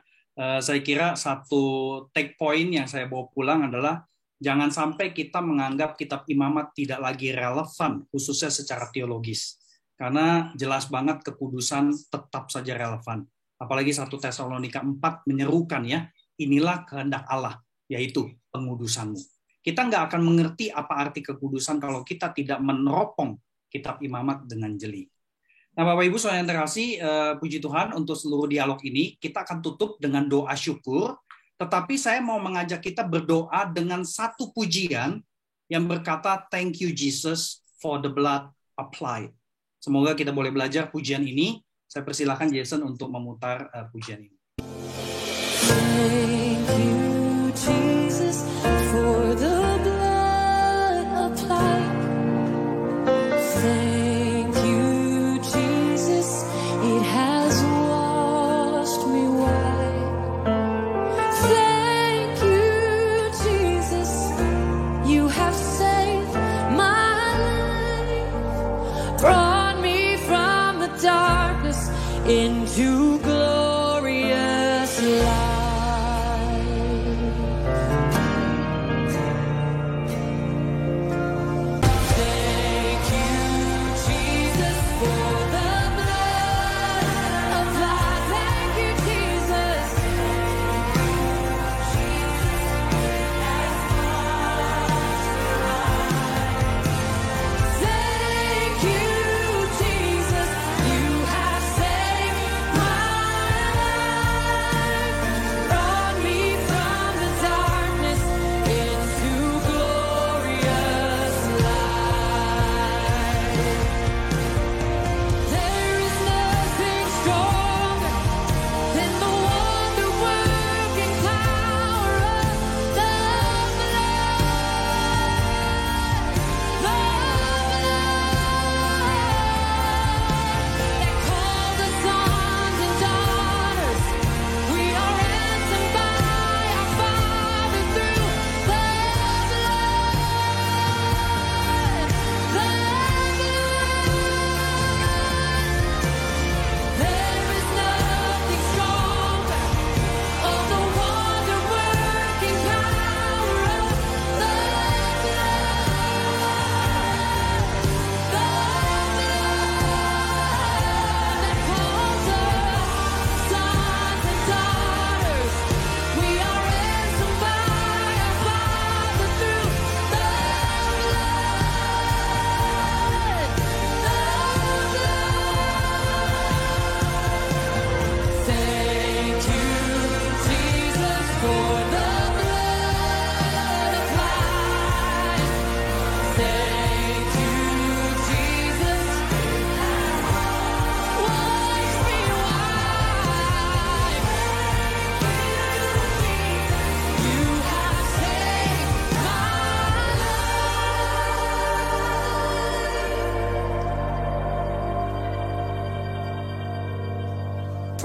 Saya kira satu take point yang saya bawa pulang adalah jangan sampai kita menganggap kitab imamat tidak lagi relevan, khususnya secara teologis. Karena jelas banget kekudusan tetap saja relevan. Apalagi 1 Tesalonika 4 menyerukan ya, inilah kehendak Allah, yaitu pengudusanmu. Kita nggak akan mengerti apa arti kekudusan kalau kita tidak meneropong kitab imamat dengan jeli. Nah, Bapak Ibu saudara yang terkasih, puji Tuhan untuk seluruh dialog ini, kita akan tutup dengan doa syukur. Tetapi saya mau mengajak kita berdoa dengan satu pujian yang berkata, "Thank you Jesus for the blood applied." Semoga kita boleh belajar pujian ini. Saya persilakan Jason untuk memutar pujian ini. Thank you Jesus for the blood applied. Thank you Jesus, it has washed me white. Thank you Jesus, you have saved my life, brought me from the darkness into glorious light.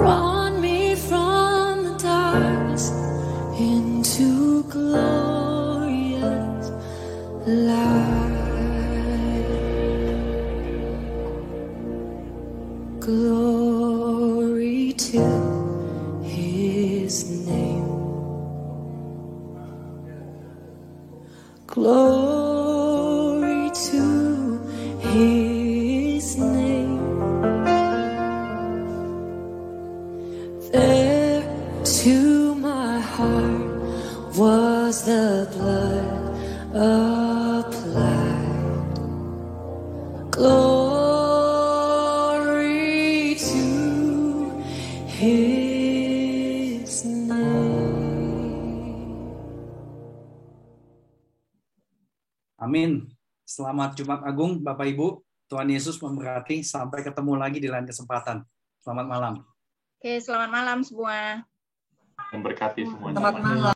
brought me from the darkness into glorious light. Glory to His name. Glory to His name. There to my heart was the blood applied. Glory to His name. Amin. Selamat Jumat Agung, Bapak Ibu. Tuhan Yesus memberkati. Sampai ketemu lagi di lain kesempatan. Selamat malam. Oke, selamat malam semua. Dan berkati semuanya. Selamat malam.